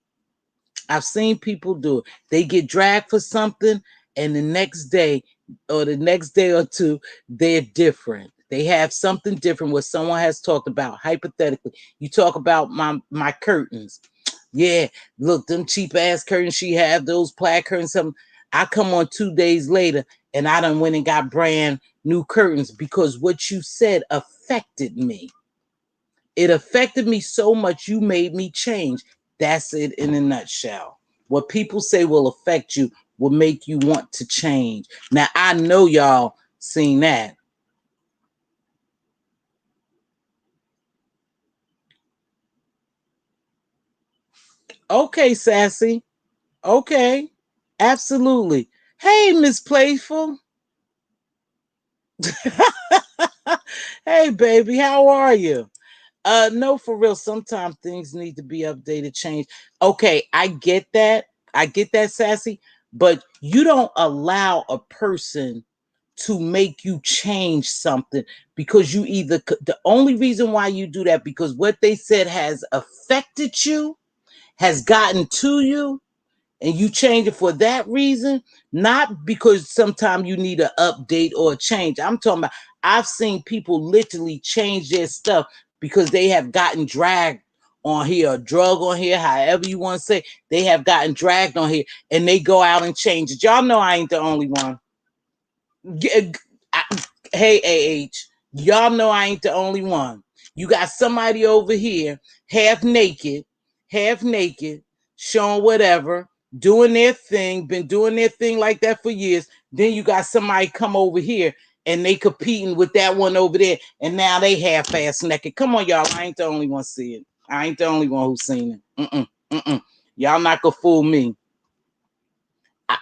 I've seen people do it. They get dragged for something, and the next day or the next day or two, they're different. They have something different what someone has talked about. Hypothetically, you talk about my curtains. Yeah, look, them cheap ass curtains she have, those plaid curtains, something. I come on 2 days later and I done went and got brand new curtains because what you said affected me. It affected me so much, you made me change. That's it in a nutshell. What people say will affect you will make you want to change. Now, I know y'all seen that. Okay, Sassy. Okay. Absolutely. Hey, Miss Playful. Hey, baby, how are you? No, for real. Sometimes things need to be updated, changed. Okay, I get that. I get that, Sassy. But you don't allow a person to make you change something because you either the only reason why you do that because what they said has affected you, has gotten to you, and you change it for that reason, not because sometimes you need an update or a change. I'm talking about I've seen people literally change their stuff because they have gotten dragged on here, a drug on here, however you want to say, they have gotten dragged on here and they go out and change it. Y'all know I ain't the only one. Hey, y'all know I ain't the only one. You got somebody over here, half naked, showing whatever, doing their thing, been doing their thing like that for years. Then you got somebody come over here and they competing with that one over there, and now they half-ass naked. Come on, y'all. I ain't the only one seeing it. I ain't the only one who's seen it. Y'all not gonna fool me.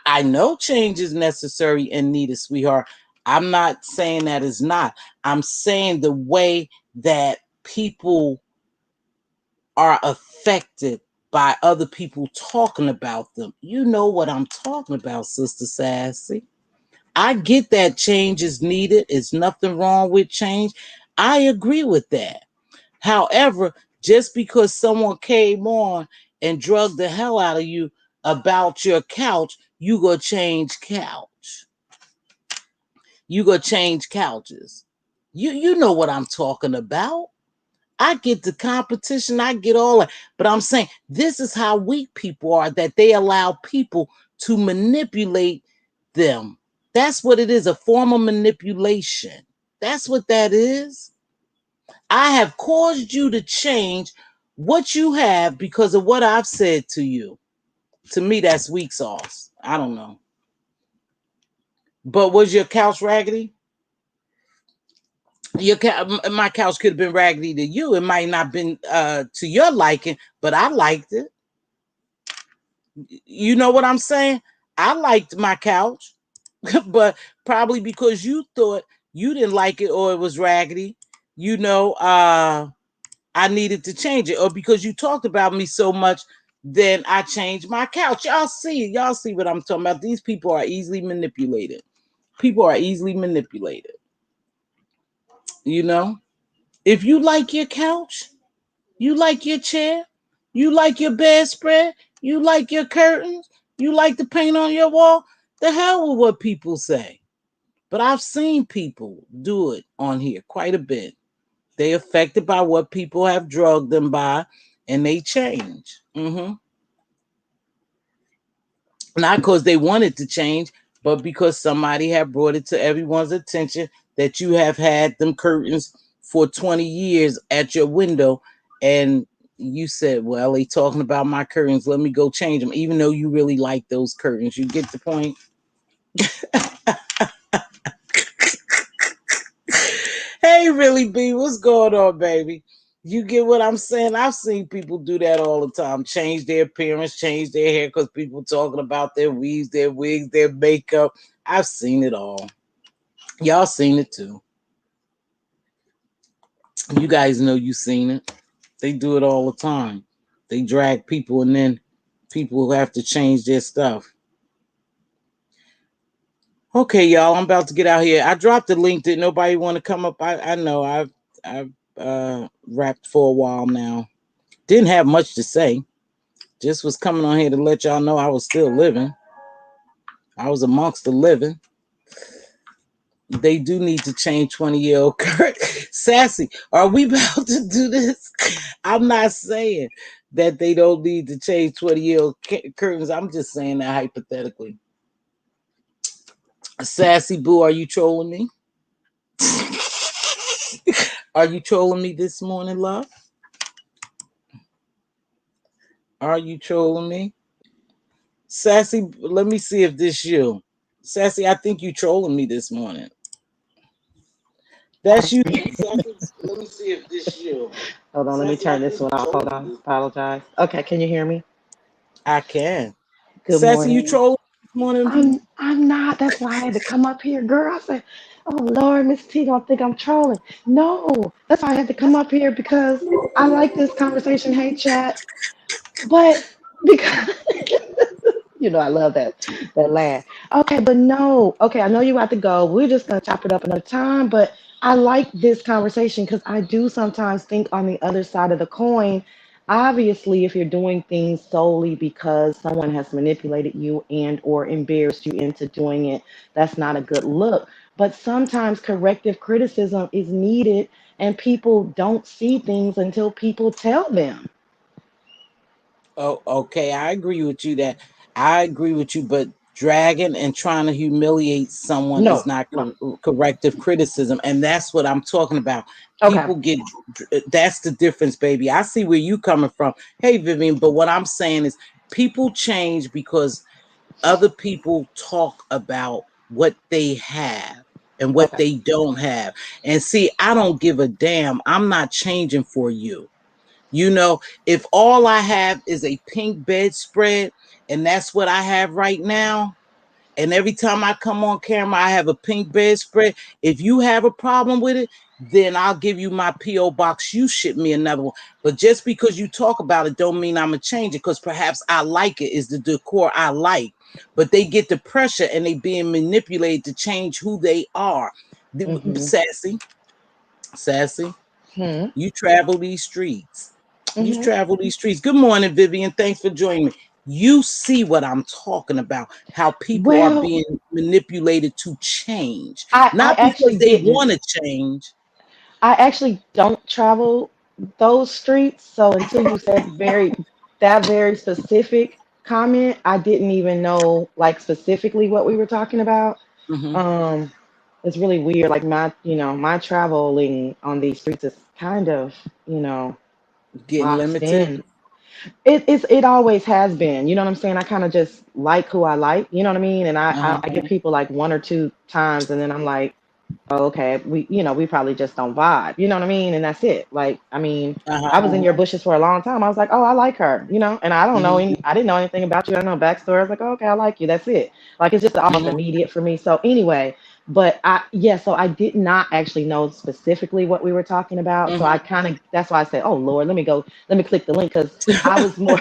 I know change is necessary and needed, sweetheart. I'm not saying that it's not. I'm saying the way that people are affected by other people talking about them. You know what I'm talking about, Sister Sassy. I get that change is needed. It's nothing wrong with change. I agree with that. However, just because someone came on and drugged the hell out of you about your couch, you go change couch. You go change couches. You know what I'm talking about. I get the competition, I get all that. But I'm saying this is how weak people are, that they allow people to manipulate them. That's what it is, a form of manipulation. That's what that is. I have caused you to change what you have because of what I've said to you. To me, that's weak sauce. I don't know. But was your couch raggedy? My couch could have been raggedy to you. It might not have been to your liking, but I liked it. You know what I'm saying? I liked my couch, but probably because you thought you didn't like it or it was raggedy, you know, I needed to change it, or because you talked about me so much, then I changed my couch. Y'all see what I'm talking about. These people are easily manipulated. People are easily manipulated. You know, if you like your couch, you like your chair, you like your bedspread, you like your curtains, you like the paint on your wall, the hell with what people say. But I've seen people do it on here quite a bit. They affected by what people have drugged them by, and they change. Not because they wanted to change, but because somebody had brought it to everyone's attention that you have had them curtains for 20 years at your window, and you said, well, they talking about my curtains, let me go change them, even though you really like those curtains. You get the point? Hey, really, B, what's going on, baby? You get what I'm saying? I've seen people do that all the time. Change their appearance, change their hair because people talking about their weaves, their wigs, their makeup. I've seen it all. Y'all seen it too. You guys know you seen it. They do it all the time. They drag people and then people have to change their stuff. Okay, y'all, I'm about to get out here. I dropped the link. Did nobody want to come up? I know I've rapped for a while now. Didn't have much to say. Just was coming on here to let y'all know I was still living. I was amongst the living. They do need to change 20-year-old Kurt. Sassy, are we about to do this? I'm not saying that they don't need to change 20-year-old curtains. I'm just saying that hypothetically. Sassy Boo, are you trolling me? Are you trolling me this morning, love? Are you trolling me? Sassy, let me see if this you. Sassy, I think you trolling me this morning. That's you. Sassy, let me see if this you. Hold on, let me Sassy, I turn this think one you off. Hold trolling on. me. Apologize. Okay, can you hear me? I can. Good Sassy, you morning. trolling this morning? I'm not. That's why I had to come up here. Girl, I said, oh Lord, Miss T don't think I'm trolling. No. That's why I had to come up here because I like this conversation. Hey chat. But because I love that laugh. Okay, but no. Okay, I know you have to go. We're just gonna chop it up another time. But I like this conversation because I do sometimes think on the other side of the coin. Obviously, if you're doing things solely because someone has manipulated you and or embarrassed you into doing it, that's not a good look. But sometimes corrective criticism is needed, and people don't see things until people tell them. Oh, okay. I agree with you that I agree with you, but dragging and trying to humiliate someone is No, not no. corrective criticism, and that's what I'm talking about. Okay, People get that's the difference, baby. I see where you coming from. Hey, Vivian, but what I'm saying is people change because other people talk about what they have and what okay, they don't have. And see, I don't give a damn. I'm not changing for you. You know, if all I have is a pink bedspread and that's what I have right now, and every time I come on camera, I have a pink bedspread. If you have a problem with it, then I'll give you my P.O. box. You ship me another one. But just because you talk about it, don't mean I'm going to change it because perhaps I like it, is the decor I like. But they get the pressure and they being manipulated to change who they are. mm-hmm, Sassy, sassy. hmm, You travel these streets. You hmm. travel these streets. Good morning, Vivian. Thanks for joining me. You see what I'm talking about, how people are Well, being manipulated to change, I not actually because they didn't. want to change. I actually don't travel those streets. So until you said that very specific comment, I didn't even know like specifically what we were talking about. Hmm. Um, it's really weird. Like my traveling on these streets is kind of, you know, Getting boxed limited. in. It always has been. You know what I'm saying? I kind of just like who I like. You know what I mean? And Uh-huh. I get people like one or two times, and then I'm like, oh, okay, we probably just don't vibe. You know what I mean? And that's it. Like, I mean, I Uh-huh. was in your bushes for a long time. I was like, oh, I like her. And I don't know Hmm. any. I didn't know anything about you. I don't know backstory. I was like, oh, okay, I like you. That's it. Like, it's just almost Hmm. immediate for me. So anyway. But yeah, so I did not actually know specifically what we were talking about. So I Hmm. kind of, that's why I said, oh Lord, let me click the link because I was more,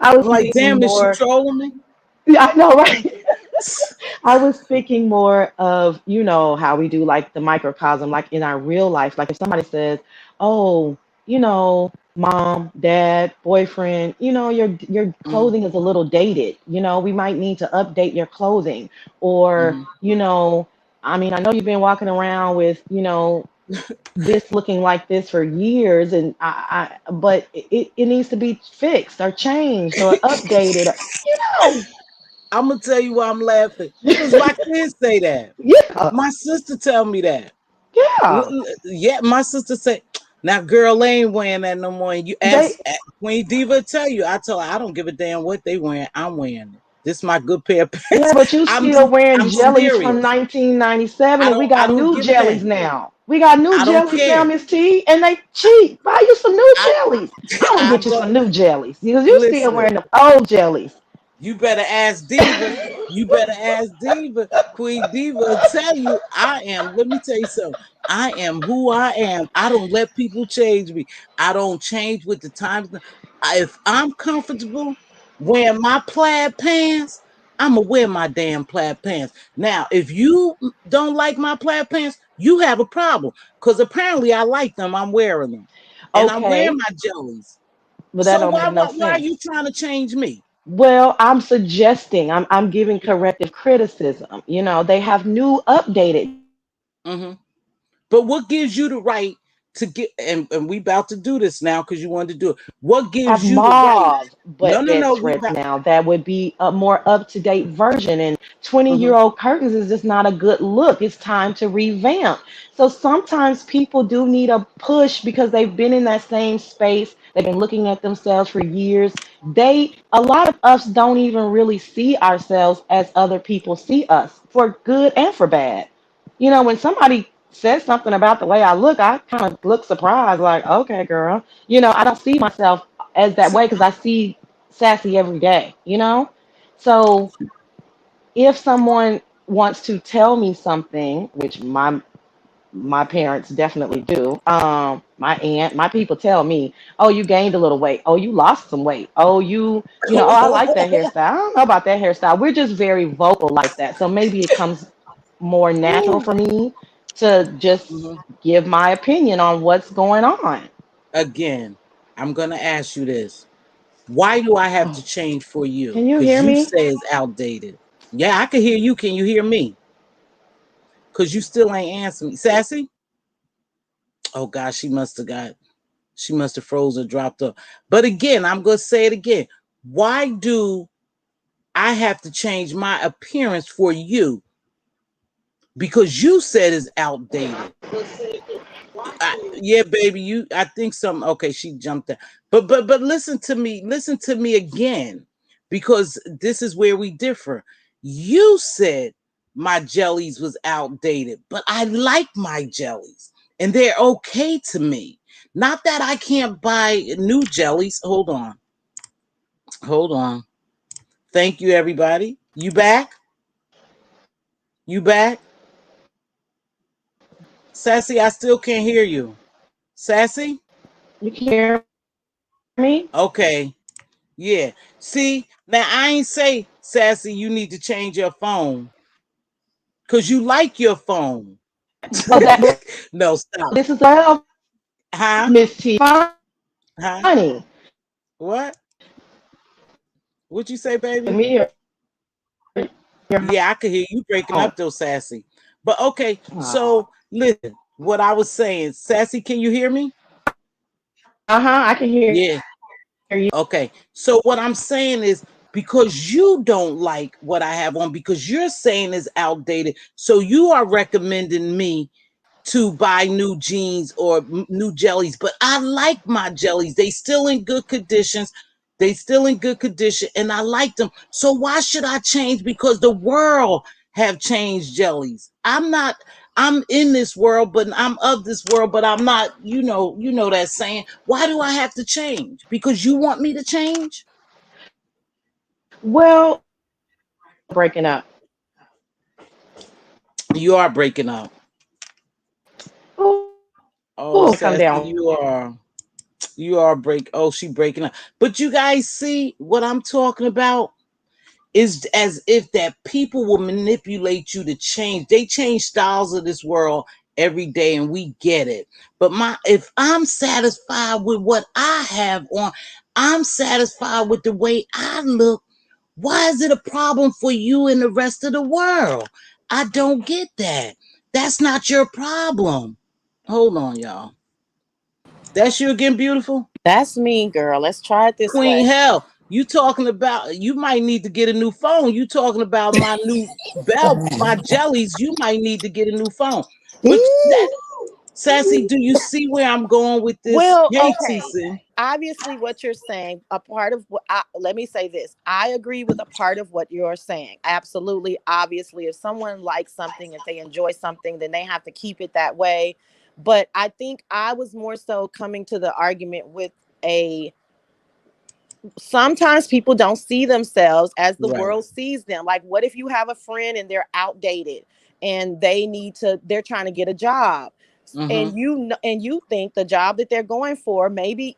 I I'm was like, speaking damn, is she more. trolling me? Yeah, I know, right? I was speaking more of, how we do like the microcosm, like in our real life. Like if somebody says, oh, mom, dad, boyfriend, your Hmm. clothing is a little dated. We might need to update your clothing. Or, Hmm. I mean, I know you've been walking around with, this looking like this for years and but it needs to be fixed or changed or updated. You know, I'm gonna tell you why I'm laughing. Because my kids say that. yeah, My sister tell me that. yeah. Yeah, my sister said, now girl ain't wearing that no more. And you They ask Queen Diva tell you, I tell her I don't give a damn what they wearing. I'm wearing it. This is my good pair of Yeah, pants. but you I'm still wearing I'm jellies from serious. 1997, and we I got don't new give a jellies damn. now. We got new I don't jellies now, care. Miss T, and they cheap. Buy you some new I jellies. I'm gonna I get you go some new jellies because you still listen. wearing the old jellies. You better ask Diva. You better ask Diva. Queen Diva will tell you I am. Let me tell you something. I am who I am. I don't let people change me. I don't change with the times. If I'm comfortable wearing my plaid pants, I'm gonna wear my damn plaid pants. Now, if you don't like my plaid pants, you have a problem. Because apparently I like them. I'm wearing them. And I'm wearing Okay, my jellies. but that So don't make no why are sense. you trying to change me? Well, I'm suggesting, I'm giving corrective criticism. They have new updated. Hmm. But what gives you the right? to get, and we about to do this now because you wanted to do it. What Have gives you the right? mauve No, no, no. We bedspreads about. now that would be a more up-to-date version, and 20-year-old Mhm. old curtains is just not a good look. It's time to revamp. So sometimes people do need a push because they've been in that same space. They've been looking at themselves for years. A lot of us don't even really see ourselves as other people see us, for good and for bad. When somebody says something about the way I look, I kind of look surprised, like, okay, girl. I don't see myself as that way because I see Sassy every day. So if someone wants to tell me something, which my parents definitely do, my aunt, my people tell me, oh, you gained a little weight, oh, you lost some weight, oh, oh, I like that hairstyle, I don't know about that hairstyle. We're just very vocal like that. So maybe it comes more natural Ooh. for me to just Mhm. give my opinion on what's going on. Again, I'm gonna ask you this: why do I have to change for you? Can you Because hear you me? say it's outdated. Yeah, I can hear you. Can you hear me? Because you still ain't answering me, Sassy. Oh gosh, she must have froze or dropped up. But again, I'm gonna say it again. Why do I have to change my appearance for you? Because you said it's outdated. Yeah, baby, you. I think some. Okay, she jumped out. But listen to me. Listen to me again, because this is where we differ. You said my jellies was outdated, but I like my jellies, and they're okay to me. Not that I can't buy new jellies. Hold on. Hold on. Thank you, everybody. You back? You back? Sassy, I still can't hear you. Sassy? You can hear me? Okay. Yeah. See, now I ain't say, Sassy, you need to change your phone because you like your phone. Oh, that No, stop. this is well, Huh? Miss T. Huh? Funny. What? What you say, baby? Me or your Yeah, I could hear you breaking phone? up though, Sassy. But okay, Oh. so listen, what I was saying, Sassy, can you hear me? Uh-huh, I can hear you. Yeah. Okay. So what I'm saying is because you don't like what I have on because you're saying is outdated. So you are recommending me to buy new jeans or new jellies, but I like my jellies. They still in good conditions. They still in good condition and I like them. So why should I change because the world have changed jellies? I'm in this world, but I'm of this world, but I'm not, you know that saying. Why do I have to change? Because you want me to change? Well, breaking up. You are breaking up. Ooh, Oh, come Sassy, down. you are she breaking up. But you guys see what I'm talking about? Is as if that people will manipulate you to change. They change styles of this world every day and we get it. But if I'm satisfied with what I have on, I'm satisfied with the way I look. Why is it a problem for you and the rest of the world? I don't get that. That's not your problem. Hold on, y'all. That's you again, beautiful? That's me, girl. Let's try it this Queen way. Hell, you talking about you might need to get a new phone. You talking about my new bell, my jellies. You might need to get a new phone. But that Sassy, do you see where I'm going with this? Well, Hey, okay. TC. Obviously, what you're saying, a part of what let me say this, I agree with a part of what you're saying. Absolutely. Obviously, if someone likes something, if they enjoy something, then they have to keep it that way. But I think I was more so coming to the argument with a sometimes people don't see themselves as the Right. world sees them. Like, what if you have a friend and they're outdated and they're trying to get a job, Mm-hmm. and you think the job that they're going for, maybe,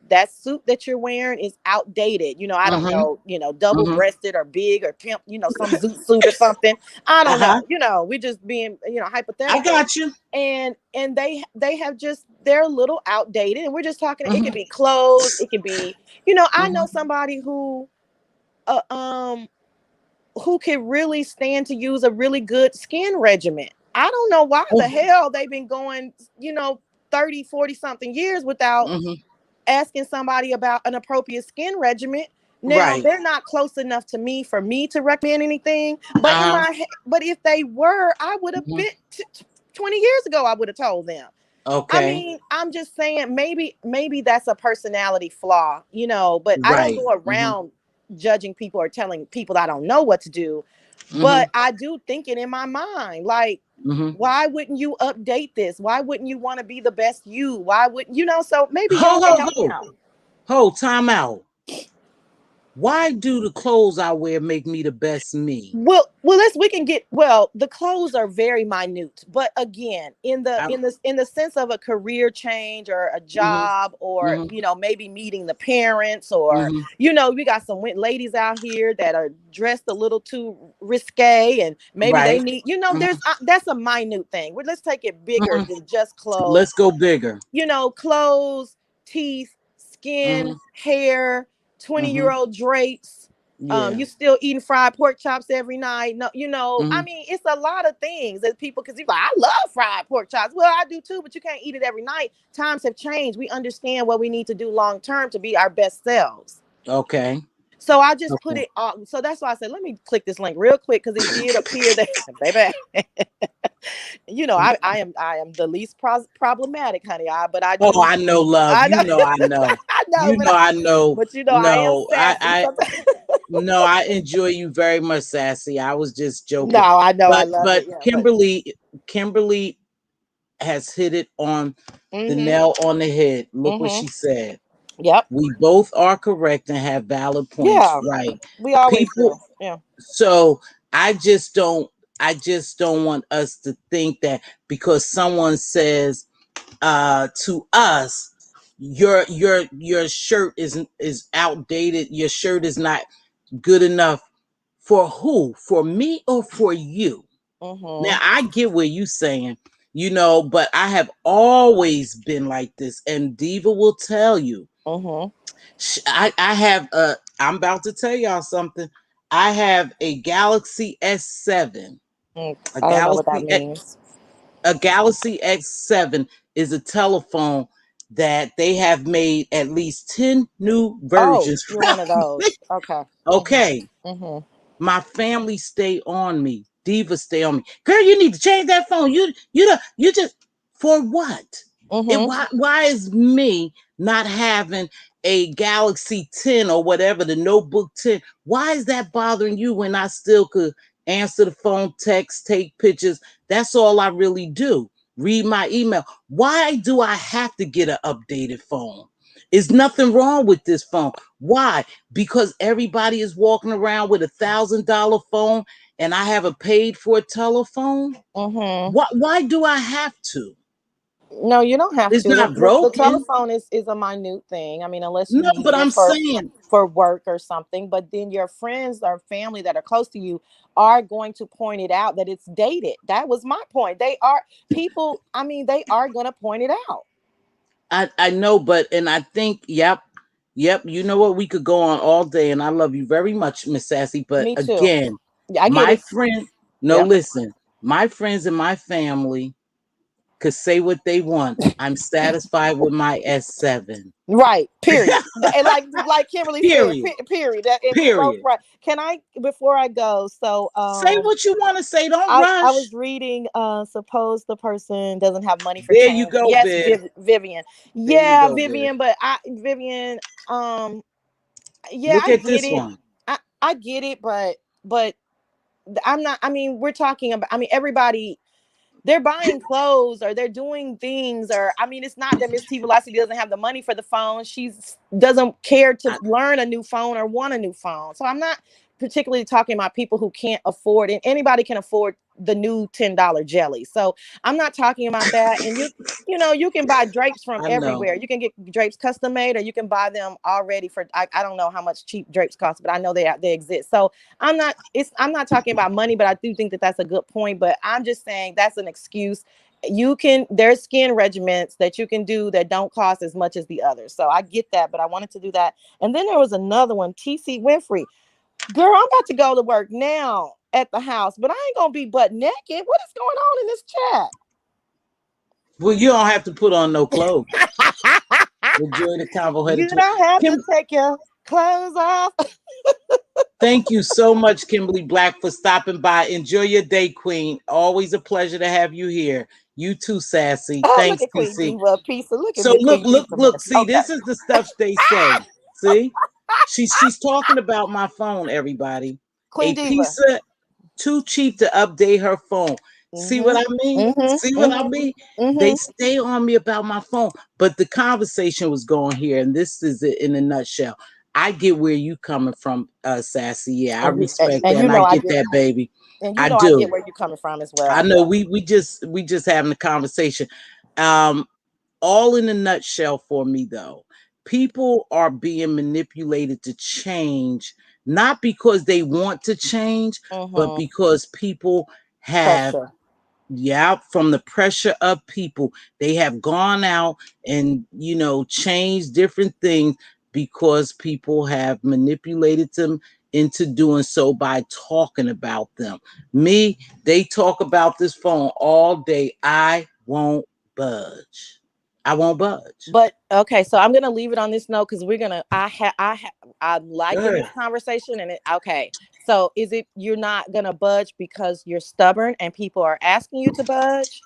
that suit that you're wearing is outdated. I don't Mm-hmm. know, double Mm-hmm. breasted or big or pimp, some zoot suit or something. I don't Uh-huh. know. We just being, I hypothetical. got you. And they have just, they're a little outdated, and we're just talking, it Mm-hmm. could be clothes, it could be, I know Mm-hmm. somebody uh, um who could really stand to use a really good skin regimen. I don't know why the Oh, hell they've been going, you know 30, 40 something years without Hmm. asking somebody about an appropriate skin regimen. Now Right. they're not close enough to me for me to recommend anything, but Uh-huh. but if they were, I would have Hmm. been 20 years ago. I would have told them. I Okay. mean, I'm just saying maybe that's a personality flaw, but I don't Right. go Hmm. around judging people or telling people I don't know what to do. Hmm. But I do think it in my mind, like, Hmm. why wouldn't you update this? Why wouldn't you want to be the best you? Why wouldn't so maybe Ho y'all can ho help me ho out. ho! Time out. Why do the clothes I wear make me the best me? Well, we can get the clothes are very minute, but again, in the I, in the in the sense of a career change or a hmm. job, or Hmm. maybe meeting the parents, or Hmm. we got some ladies out here that are dressed a little too risque, and maybe they Right. need Hmm. there's that's a minute thing. Let's take it bigger Hmm. than just clothes. Let's go bigger. Clothes, teeth, Hmm. skin, hair, 20-year Hmm. old drapes. Yeah. You still eating fried pork chops every night. No, I Hmm. mean, it's a lot of things that people, because like, I love fried pork chops. Well, I do too, but you can't eat it every night. Times have changed. We understand what we need to do long term to be our best selves. Okay. So I just put Okay. it on. So that's why I said, let me click this link real quick, because it did appear that, baby, I am the least problematic, honey. But I Oh, do, I know, love. I know, You know, I know. I know, You know, I know. but I am No, sassy sometimes. no, I enjoy you very much, Sassy. I was just No, joking. I know, I love But it. Yeah, but Kimberly has hit it on the mm-hmm, nail on the head. Look what mm-hmm, she said. yep, We both are correct and have valid points, yeah, right? we always People, do. Yeah. so I just don't want us to think that because someone says to us, your shirt is outdated, your shirt is not good enough. For who? For me or for you? Now Mm-hmm. I get what you saying, but I have always been like this, and Diva will tell you. Mm-hmm. I have I'm about to tell y'all something. I have a Galaxy S7. A I don't know what that Galaxy means. a Galaxy X7 is a telephone that they have made at least 10 new Oh, versions you're from. one of those. Okay. Mm-hmm. Okay. Mm-hmm. My family stay on me. Diva stay on me. Girl, you need to change that phone. You just for what? And Mm-hmm. why is me not having a Galaxy 10 or whatever, the notebook 10? Why is that bothering you when I still could answer the phone, text, take pictures? That's all I really do. Read my email. Why do I have to get an updated phone? Is nothing wrong with this phone. Why? Because everybody is walking around with $1,000 phone and I haven't paid for a telephone. Mm-hmm. Why do I have to? No, you don't have It's to. not The broken. telephone is a minute thing. I mean, unless you No, but use it I'm saying for work or something. But then your friends or family that are close to you are going to point it out that it's dated. That was my point. They are people. I mean, they are going to point it out. I know, but and I think, yep. You know what? We could go on all day, and I love you very much, Miss Sassy. But Me too. again, Yeah, I get my it. friend, no, Yep. listen, my friends and my family could say what they want. I'm satisfied with my S7. Right. Period. And like Kimberly said, Period. period. And we both Period. right. Can I, before I go? So Say what you want to say. Don't I rush. was reading, suppose the person doesn't have money for There you change. go, Yes, Viv. Vivian. There you Yeah, go, Viv. Vivian, Vivian, yeah, Look I at get this it. one. I get it, but I'm not, I mean, we're talking about, I mean, everybody, they're buying clothes or they're doing things, or I mean, it's not that Mz.Teavalocity doesn't have the money for the phone. She's doesn't care to I, learn a new phone or want a new phone. So I'm not particularly talking about people who can't afford it. Anybody can afford the new $10 jelly. So I'm not talking about that. And you can buy drapes from I know. everywhere. You can get drapes custom made, or you can buy them already for, I don't know how much cheap drapes cost, but I know they exist. So I'm not talking about money, but I do think that that's a good point. But I'm just saying that's an excuse. There's skin regimens that you can do that don't cost as much as the others. So I get that, but I wanted to do that. And then there was another one, TC Winfrey. Girl, I'm about to go to work now at the house, but I ain't gonna be butt naked. What is going on in this chat? Well, you don't have to put on no clothes. Enjoy the convo headed You to don't have to Kim. take your clothes off. Thank you so much, Kimberly Black, for stopping by. Enjoy your day, Queen. Always a pleasure to have you here. You too, Sassy. Oh, look Thanks, at Queen TC. Diva pizza. Look at So me, look, Queen look, Diva look. mess. See, Okay. this is the stuff they say. See, she's talking about my phone. Everybody, Queen a Diva. pizza too cheap to update her phone. See what Mhm. I mean? Mhm. See what I Mhm. mean? They Mhm. stay on me about my phone, but the conversation was going here, and this is it in a nutshell. I get where you coming from, Sassy. Yeah, I respect And that, you and I know I get get that, baby. and you I know I do. get where you're coming from as well. I know. Yeah. We just having a conversation. Um, all in a nutshell for me though, people are being manipulated to change, not because they want to change, but Mhm. because people have, Pressure. yeah, from the pressure of people, they have gone out and changed different things because people have manipulated them into doing so by talking about them. Me, they talk about this phone all day. I won't budge. I won't budge. But okay, so I'm gonna leave it on this note because we're gonna. I'm liking Good. this conversation, and okay. So is it you're not gonna budge because you're stubborn and people are asking you to budge?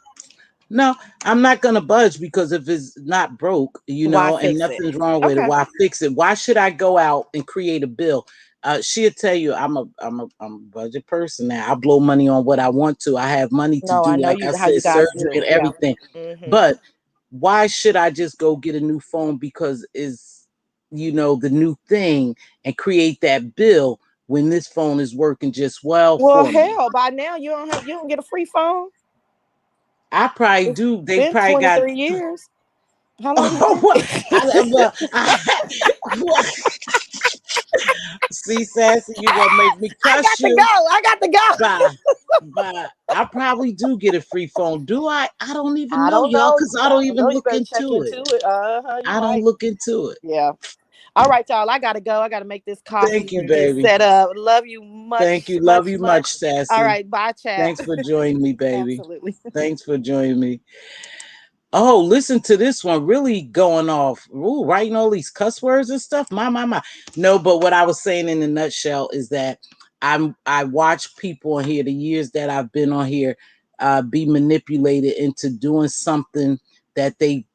No, I'm not gonna budge because if it's not broke, Why and fix it? nothing's wrong with it, Okay. why fix it? Why should I go out and create a bill? She'll tell you I'm a budget person now. I blow money on what I want to. I have money to No, I do, know like I you how said, you guys surgery do. and Yeah. everything. Hmm. But why should I just go get a new phone because is the new thing and create that bill when this phone is working just well Well, for me? hell, by now you don't get a free phone. I probably It's do. They been probably got. 23 years. How long has it Oh, been? well, well, see, Sassy, you gonna make me I got cuss to go. you. I got to go. Bye. But I probably do get a free phone. Do I? I don't even I know, don't y'all, know. because I don't I don't even know. You look better check into it. into it. You I don't might. look into it. Yeah. All right, y'all. I gotta go. I gotta make this Thank coffee you, and get baby. set up. Love you Thank much, you. Love much, you much. much, All Sassy. right, bye, chat. Thanks for joining me, baby. Absolutely. Thanks for joining me. Oh, listen to this one. Really going off. Ooh, writing all these cuss words and stuff. My. No, but what I was saying in a nutshell is that I watch people on here, the years that I've been on here, be manipulated into doing something that they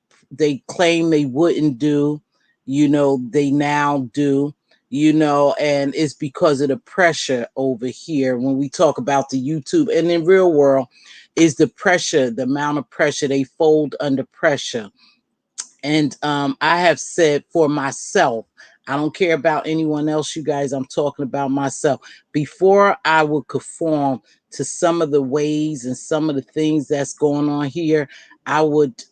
claim they wouldn't do. They now do. And it's because of the pressure over here when we talk about the YouTube and in real world is the pressure, the amount of pressure they fold under pressure. And I have said for myself, I don't care about anyone else, you guys. I'm talking about myself. Before I would conform to some of the ways and some of the things that's going on here, I would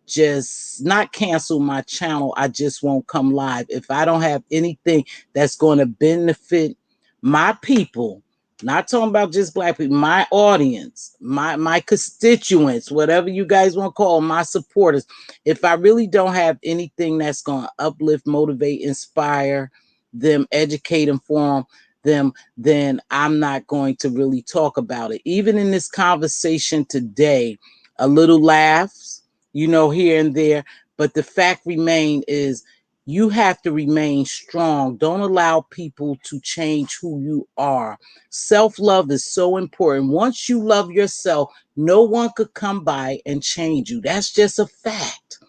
just not cancel my channel. I just won't come live. If I don't have anything that's going to benefit my people, not talking about just black people, my audience, my constituents, whatever you guys want to call them, my supporters. If I really don't have anything that's going to uplift, motivate, inspire them, educate, inform them, then I'm not going to really talk about it. Even in this conversation today, a little laughs, here and there, but the fact remain is you have to remain strong. Don't allow people to change who you are. Self-love is so important. Once you love yourself, no one could come by and change you. That's just a fact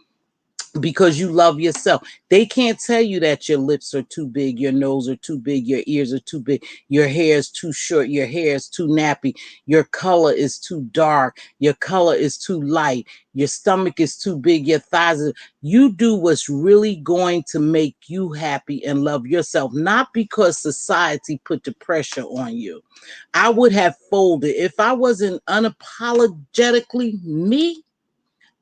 because you love yourself. They can't tell you that your lips are too big, your nose are too big, your ears are too big, your hair is too short, your hair is too nappy, your color is too dark, your color is too light, your stomach is too big, your thighs are... You do what's really going to make you happy and love yourself, not because society put the pressure on you. I would have folded if I wasn't unapologetically me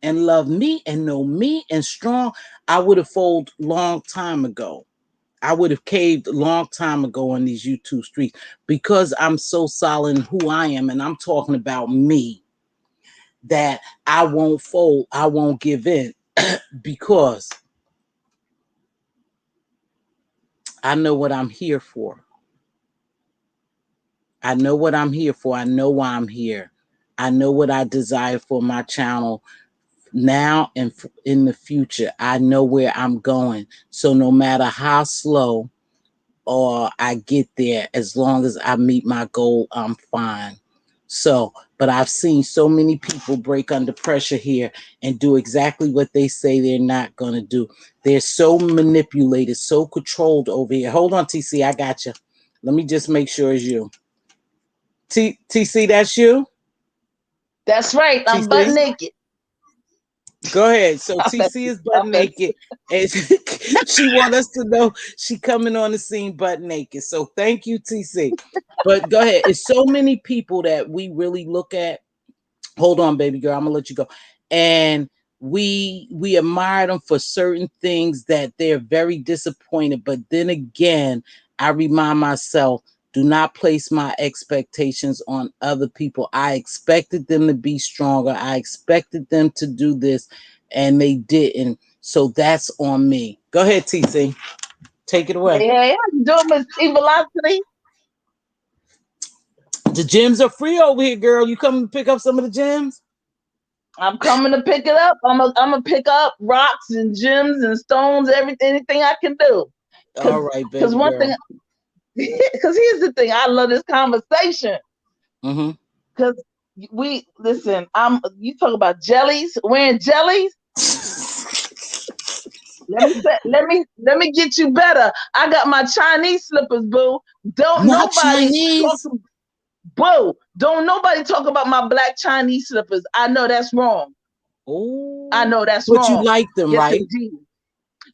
and love me and know me and strong. I would have folded long time ago. I would have caved a long time ago on these YouTube streets because I'm so solid in who I am, and I'm talking about me, that I won't fold, I won't give in because I know what I'm here for. I know what I'm here for. I know why I'm here. I know what I desire for my channel. Now and in the future, I know where I'm going. So no matter how slow or I get there, as long as I meet my goal, I'm fine. So, but I've seen so many people break under pressure here and do exactly what they say they're not going to do. They're so manipulated, so controlled over here. Hold on, TC, I got you. Let me just make sure it's you. TC, that's you? That's right. I'm butt TC? naked. Go ahead. So I'm TC messing. is butt I'm messing. naked, and she want us to know she coming on the scene butt naked. So thank you, TC. But go ahead. It's so many people that we really look at. Hold on, baby girl. I'm gonna let you go. And we admire them for certain things that they're very disappointed. But then again, I remind myself, do not place my expectations on other people. I expected them to be stronger. I expected them to do this, and they didn't. So that's on me. Go ahead, TC. Take it away. Hey, hey, how you doing, Mz.Teavalocity? The gyms are free over here, girl. You come pick up some of the gyms? I'm coming to pick it up. I'm gonna pick up rocks and gems and stones, anything I can do. All Cause, right, cause baby one girl. thing, cause here's the thing. I love this conversation. Mm-hmm. Cause we listen. You talk about jellies, wearing jellies. Let me get you better. I got my Chinese slippers, boo. Don't Not nobody talk. Chinese. Boo, don't nobody talk about my black Chinese slippers. I know that's wrong. I Oh, know that's but you wrong. like them, Yes, right? indeed.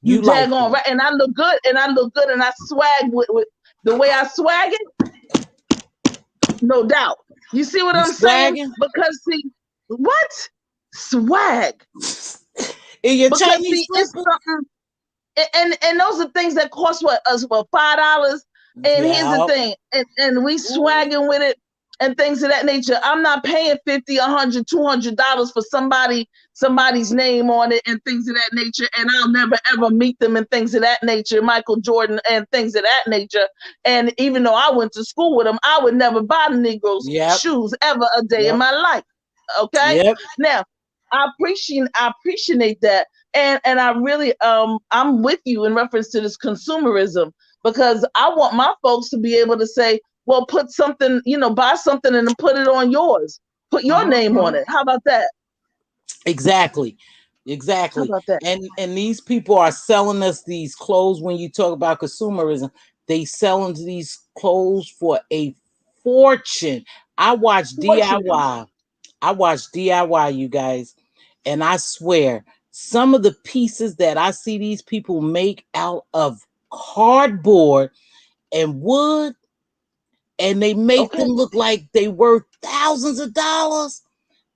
You You like daggone them. right. And I look good, and I swag with the way I swag it, no doubt. You see what You I'm saying? swagging Because see, what? Swag. in your Because Chinese see, it's slippers? something, and those are things that cost us $5. And here's the Yeah. thing, and we Ooh. swagging with it and things of that nature. I'm not paying 50, 100, $200 for somebody's name on it and things of that nature, and I'll never ever meet them and things of that nature, Michael Jordan and things of that nature. And even though I went to school with them, I would never buy the Negroes Yep. shoes ever a day in Yep. my life. Okay, Yep. now I appreciate that, and I really I'm with you in reference to this consumerism, because I want my folks to be able to say, well, put something, buy something and then put it on yours. Put your Uh-huh, name on uh-huh. it. How about that? Exactly. How Exactly. about that? And these people are selling us these clothes. When you talk about consumerism, they selling these clothes for a fortune. I watch Fortunate. DIY. I watch DIY, you guys, and I swear some of the pieces that I see these people make out of cardboard and wood, and they make Okay. them look like they worth thousands of dollars,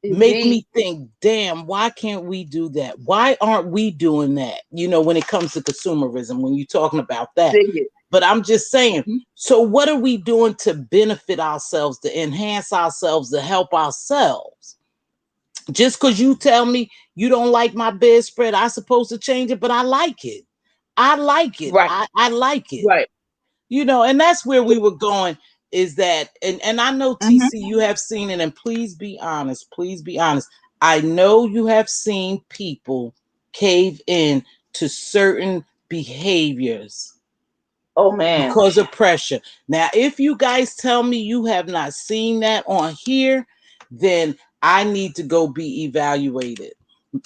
make Indeed. me think, damn, why can't we do that? Why aren't we doing that? When it comes to consumerism, when you're talking about that. Dig it. But I'm just saying, Mhm. so what are we doing to benefit ourselves, to enhance ourselves, to help ourselves? Just because you tell me you don't like my bedspread, I supposed to change it, but I like it. I like it. Right. I like it. Right. And that's where we were going, is that, and I know, Mhm. TC, you have seen it, and please be honest. Please be honest. I know you have seen people cave in to certain behaviors Oh man. because of pressure. Now, if you guys tell me you have not seen that on here, then I need to go be evaluated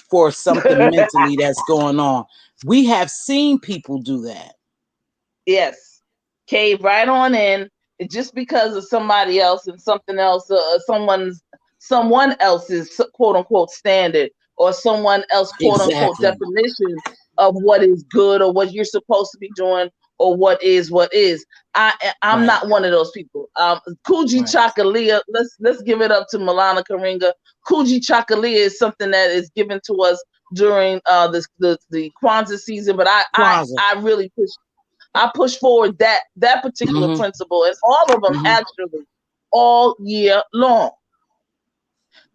for something mentally that's going on. We have seen people do that. Yes. Cave right on in, just because of somebody else and something else, someone else's quote unquote standard, or someone else quote unquote Exactly. definition of what is good or what you're supposed to be doing, or what is. I'm Right. not one of those people. Kuji Right. Chakalia, let's give it up to Milana Karinga. Kuji Chakalia is something that is given to us during the Kwanzaa season, but Kwanzaa. I really push forward that particular Mm-hmm. principle, and all of them Mm-hmm. actually, all year long.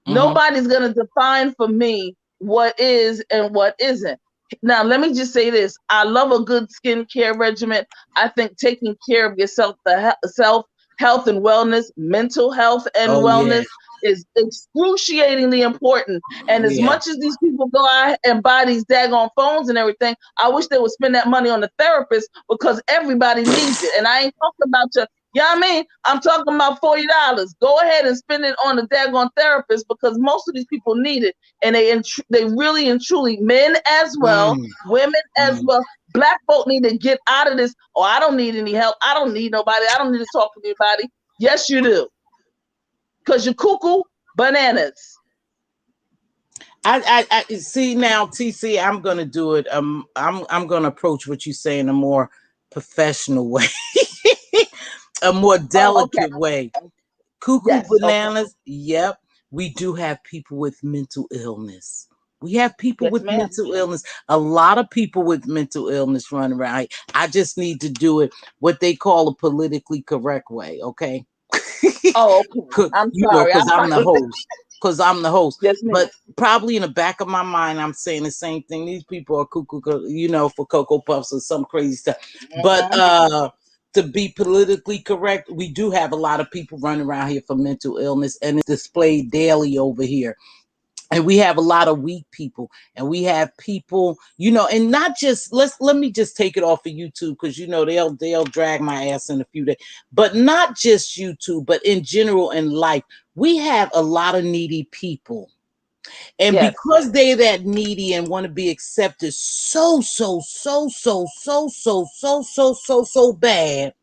Mm-hmm. Nobody's going to define for me what is and what isn't. Now, let me just say this. I love a good skincare regimen. I think taking care of yourself, self health and wellness, mental health and Oh yeah. wellness, is excruciatingly important. And as Yeah. much as these people go out and buy these daggone phones and everything, I wish they would spend that money on the therapist, because everybody needs it. And I ain't talking about you. Yeah, I mean, I'm talking about $40. Go ahead and spend it on the daggone therapist, because most of these people need it, and they really and truly, men as well, Mm, women as mm. well. Black folk need to get out of this. Oh, I don't need any help. I don't need nobody. I don't need to talk to anybody. Yes, you do, because you're cuckoo bananas. I see now, TC. I'm gonna do it. I'm gonna approach what you say in a more professional way, a more Oh, okay. delicate way. Cuckoo Yes. Okay. bananas. Yep, we do have people with mental illness. We have people Yes, with ma'am. mental illness. A lot of people with mental illness run around. I just need to do it what they call a politically correct way. Okay. Oh, okay. I'm You know, sorry. because I'm the host. Because I'm the host. Yes, ma'am. But probably in the back of my mind, I'm saying the same thing. These people are cuckoo, you know, for Cocoa Puffs or some crazy stuff. But to be politically correct, we do have a lot of people running around here for mental illness, and it's displayed daily over here. And we have a lot of weak people, and we have people, you know, and not just let me just take it off of YouTube, because you know they'll drag my ass in a few days, but not just YouTube, but in general in life, we have a lot of needy people. And Yes. because they're that needy and want to be accepted so bad,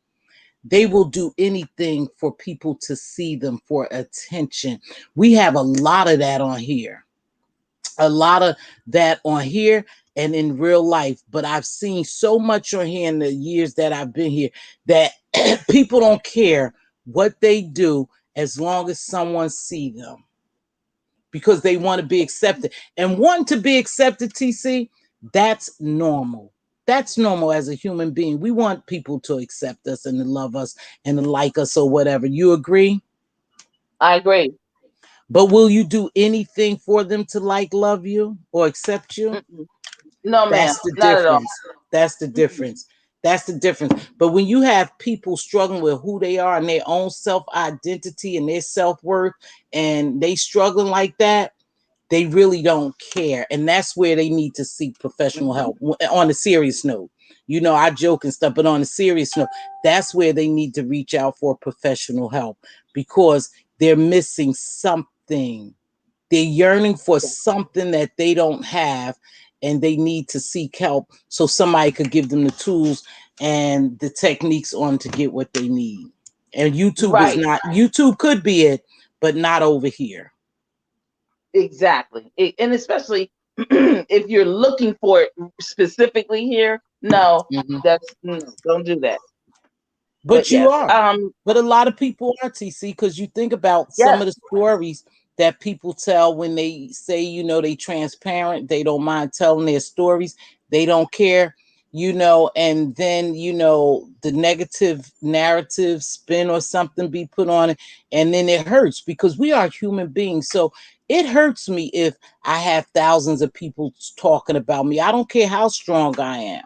they will do anything for people to see them, for attention. We have a lot of that on here. A lot of that on here and in real life. But I've seen so much on here in the years that I've been here that people don't care what they do as long as someone see them, because they want to be accepted. And wanting to be accepted, TC, that's normal. That's normal as a human being. We want people to accept us and to love us and to like us or whatever. You agree? I agree. But will you do anything for them to like, love you, or accept you? Mm-mm. No, ma'am. That's the Not at all. difference. That's the Mm-mm. difference. That's the difference. But when you have people struggling with who they are and their own self identity and their self worth, and they struggling like that, they really don't care. And that's where they need to seek professional Mm-hmm. help. On a serious note, you know, I joke and stuff, but on a serious note, that's where they need to reach out for professional help, because they're missing something. They're yearning for Yeah. something that they don't have, and they need to seek help so somebody could give them the tools and the techniques on to get what they need. And YouTube is Right. not, YouTube could be it, but not over here. Exactly. And especially if you're looking for it specifically here, no, Mhm. that's no, don't do that. But But you yes. are. But a lot of people are, TC, because you think about some Yes. of the stories that people tell when they say, you know, they transparent, they don't mind telling their stories, they don't care, you know, and then, you know, the negative narrative spin or something be put on it, and then it hurts, because we are human beings. So it hurts me if I have thousands of people talking about me. I don't care how strong I am,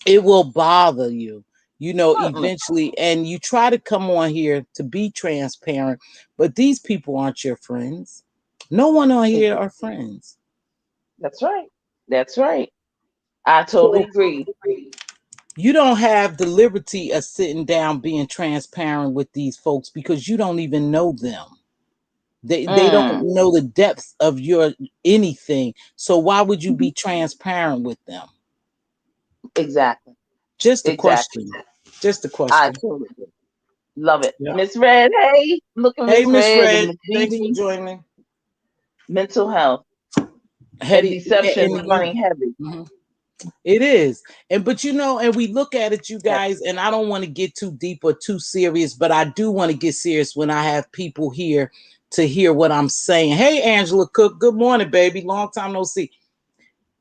it will bother you, you know, Certainly. eventually. And you try to come on here to be transparent, but these people aren't your friends. No one on here are friends. That's right. That's right. I totally So agree. you don't have the liberty of sitting down being transparent with these folks, because you don't even know them. They don't Mm, know the depths of your anything. So why would you be transparent with them? exactly. Just a Exactly. question. Just a I question. totally agree. Love it. Yeah. Miss Red, hey, look at Hey, Miss Miss Red and Red, Miss thanks for BB. joining. Mental health and Hetty, deception is and running heavy. mhm. It is. And but you know, and we look at it, you Yes. guys, and I don't want to get too deep or too serious, but I do want to get serious when I have people here to hear what I'm saying. Hey, Angela Cook, good morning, baby. Long time no see.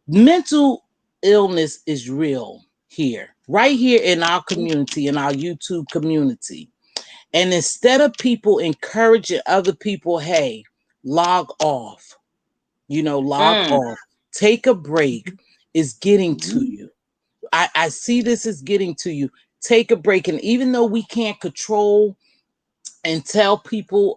Mental illness is real here, right here in our community, in our YouTube community. And instead of people encouraging other people, hey, log off, you know, log Mm. off, take a break, is getting to Mhm. you. I see this as getting to you. Take a break. And even though we can't control and tell people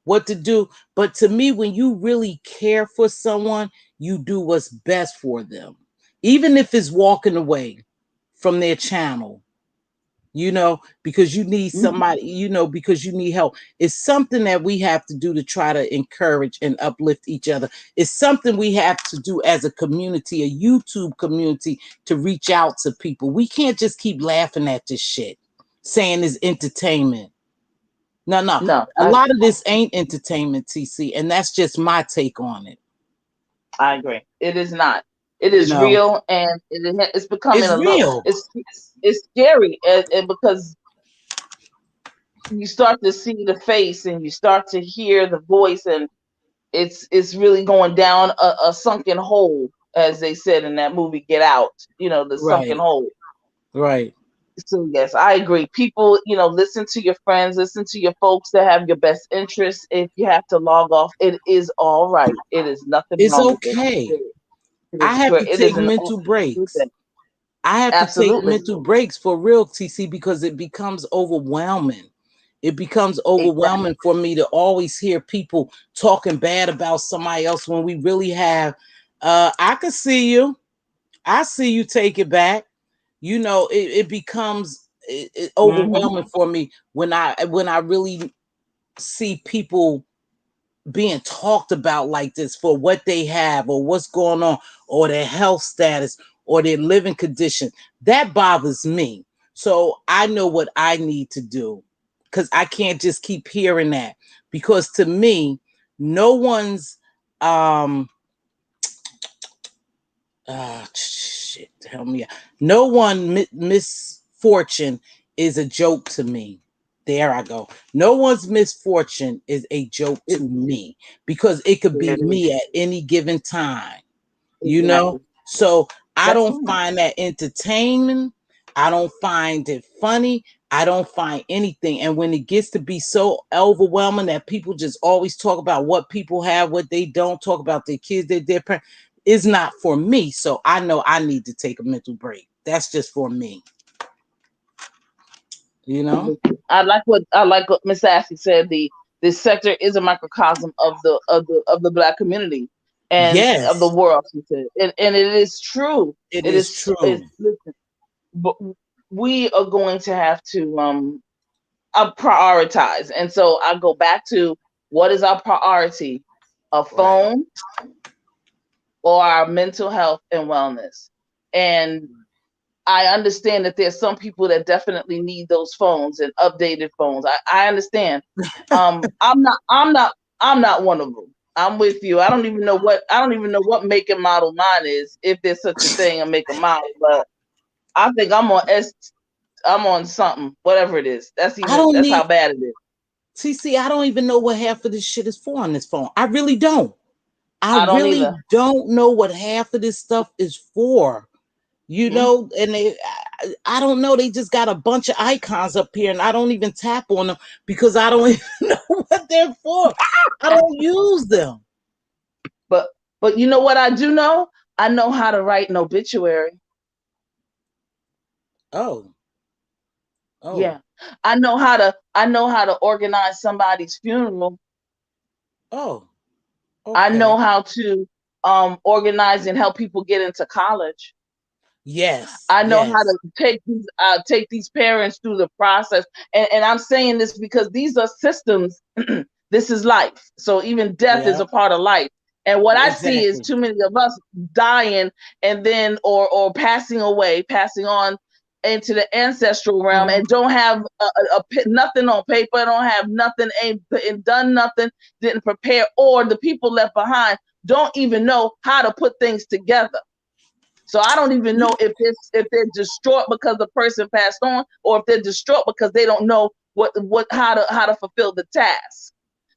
what to do. But to me, when you really care for someone, you do what's best for them, even if it's walking away from their channel, because you need somebody, because you need help. It's something that we have to do to try to encourage and uplift each other. It's something we have to do as a community, a YouTube community, to reach out to people. We can't just keep laughing at this shit, saying it's entertainment. No. No, A lot of this ain't entertainment, TC, and that's just my take on it. I agree. It is not. It You is know, real, and it's becoming it's a little. real. It's scary, and because you start to see the face, and you start to hear the voice, and it's really going down a sunken hole, as they said in that movie Get Out. The sunken Right. hole. Right. So yes, I agree. People, listen to your friends, listen to your folks that have your best interests. If you have to log off, it is all right. It is nothing It's wrong with it. okay. It I is have to great. It take is an mental good breaks. thing. I have to take Absolutely. mental breaks for real, TC, because it becomes overwhelming. It becomes Exactly. overwhelming for me to always hear people talking bad about somebody else when we really have. I can see you. I see you take it back. It becomes Mm-hmm. overwhelming for me when I really see people being talked about like this for what they have or what's going on or their health status or their living condition. That bothers me. So I know what I need to do, because I can't just keep hearing that, because to me, no one's shit, help me out. No one misfortune is a joke to me. There I go. No one's misfortune is a joke It, to me, because it could there be it is. me at any given time, you know? Exactly. So I That's don't fine. find that entertainment. I don't find it funny. I don't find anything. And when it gets to be so overwhelming that people just always talk about what people have, what they don't, talk about their kids, their parents, is not for me. So I know I need to take a mental break. That's just for me, you know? I like what Miss Ashley said. This sector is a microcosm of the Black community and of the Yes, world. She said, and it is true. it It is is. It's, true. listen, but we are going to have to prioritize. And so I go back to, what is our priority? A Right. phone or our mental health and wellness? And I understand that there's some people that definitely need those phones and updated phones. I understand. I'm not one of them. I'm with you. I don't even know what make and model mine is, if there's such a thing, a make and model, but I think I'm on something, whatever it is. I don't That's how need bad it is. TC. I don't even know what half of this shit is for on this phone. I really don't. I I don't really either. don't know what half of this stuff is for. Mm-hmm. And I don't know. They just got a bunch of icons up here, and I don't even tap on them because I don't even know what they're for. I don't use them. But you know what I do know? I know how to write an obituary. Oh, oh, Yeah. I know how to organize somebody's funeral. oh, I know okay. how to organize and help people get into college. Yes, I know how yes. to take these parents through the process. And I'm saying this because these are systems. This is life. So even death is Yeah, a part of life. And what I see is exactly. too many of us dying, and then or passing away, passing on into the ancestral realm, Mhm. and don't have nothing on paper, don't have nothing, ain't done nothing, didn't prepare, or the people left behind don't even know how to put things together. So I don't even know if they're distraught because the person passed on, or if they're distraught because they don't know how to fulfill the task.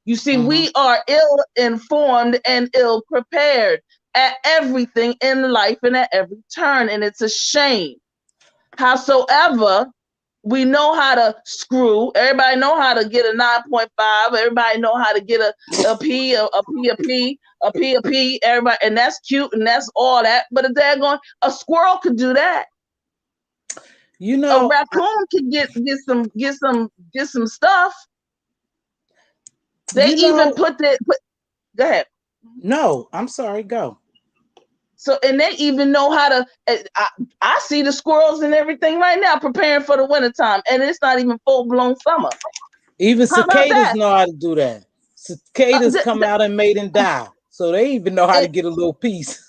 You see, Mhm. we are ill informed and ill prepared at everything in life and at every turn, and it's a shame. Howsoever, we know how to screw. Everybody know how to get a 9.5. Everybody know how to get a P, a P, a P, a P, a P. Everybody, and that's cute and that's all that. But a daggone, a squirrel could do that. You A know, raccoon could get some stuff. They You even know, put that. Go ahead. no, I'm sorry, go. So, and they even know how to. I see the squirrels and everything right now preparing for the wintertime, and it's not even full blown summer. Even How about cicadas that? know how to do that. Cicadas come out and mate and die. So they even know how to And, get a little piece.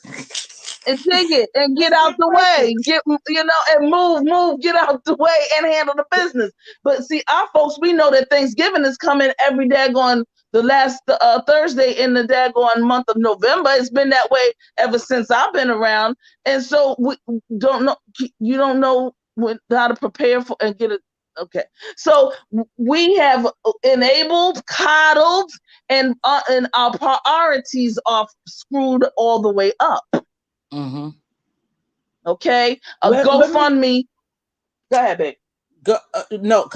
and dig it and get out the way, and move, get out the way and handle the business. But see, our folks, we know that Thanksgiving is coming every daggone the last Thursday in the daggone month of November. It's been that way ever since I've been around, and so we don't know. You don't know how to prepare for and get it. Okay, so we have enabled, coddled, and our priorities are screwed all the way up. Mm-hmm. Okay, a Let me GoFundMe. Go ahead, babe. go. No,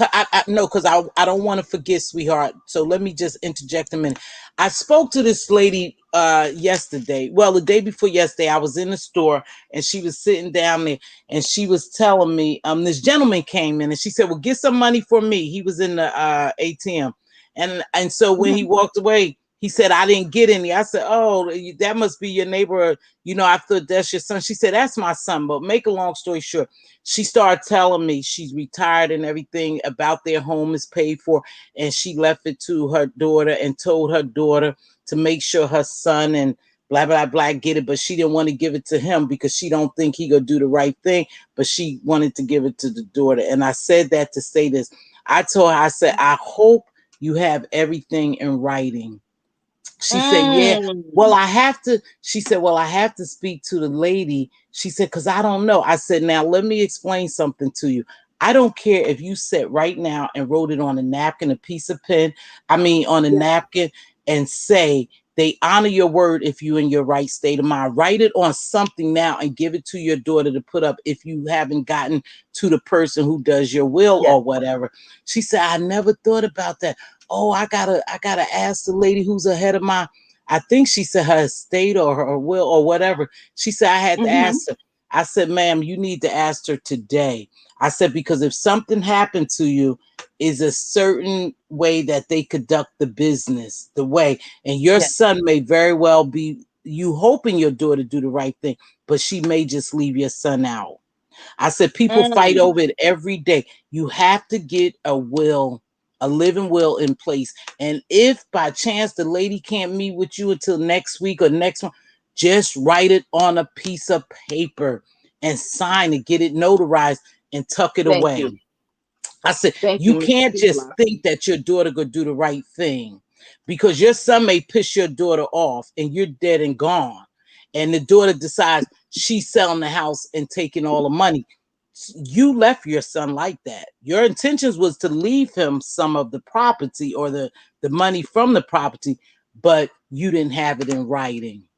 no, because I don't want to forget, sweetheart. So let me just interject a minute. I spoke to this lady yesterday. Well, the day before yesterday, I was in the store and she was sitting down there and she was telling me this gentleman came in and she said, "Well, get some money for me." He was in the ATM, and so when he walked away, he said, "I didn't get any." I said, "Oh, that must be your neighbor. I thought that's your son." She said, "That's my son." But make a long story short, she started telling me she's retired and everything about their home is paid for, and she left it to her daughter and told her daughter to make sure her son and blah blah blah get it, but she didn't want to give it to him because she don't think he gonna do the right thing, but she wanted to give it to the daughter. And I said that to say this. I told her, I said, "I hope you have everything in writing." She said, "Yeah, well, Mm. I have to." She said, "Well, I have to speak to the lady." She said, "Because I don't know." I said, "Now, let me explain something to you. I don't care if you sit right now and wrote it on a napkin, a piece of pen, on a Yeah. napkin, and say, they honor your word if you're in your right state of mind. Write it on something now and give it to your daughter to put up if you haven't gotten to the person who does your will Yes. or whatever." She said, "I never thought about that. Oh, I gotta ask the lady who's ahead of my," I think she said her estate or her will or whatever. She said I had to Mm-hmm. ask her. I said, "Ma'am, you need to ask her today." I said, "Because if something happened to you, is a certain way that they conduct the business, the way, and your Yes. son may very well be you hoping your daughter do the right thing, but she may just leave your son out." I said, "People fight Mm. over it every day. You have to get a will, a living will in place. And if by chance the lady can't meet with you until next week or next month, just write it on a piece of paper and sign it, get it notarized and tuck it Thank away." you. I said, Thank "You you, can't just Mz.Teavalocity. think that your daughter could do the right thing because your son may piss your daughter off and you're dead and gone. And the daughter decides she's selling the house and taking all the money. You left your son like that. Your intentions was to leave him some of the property or the money from the property, but you didn't have it in writing."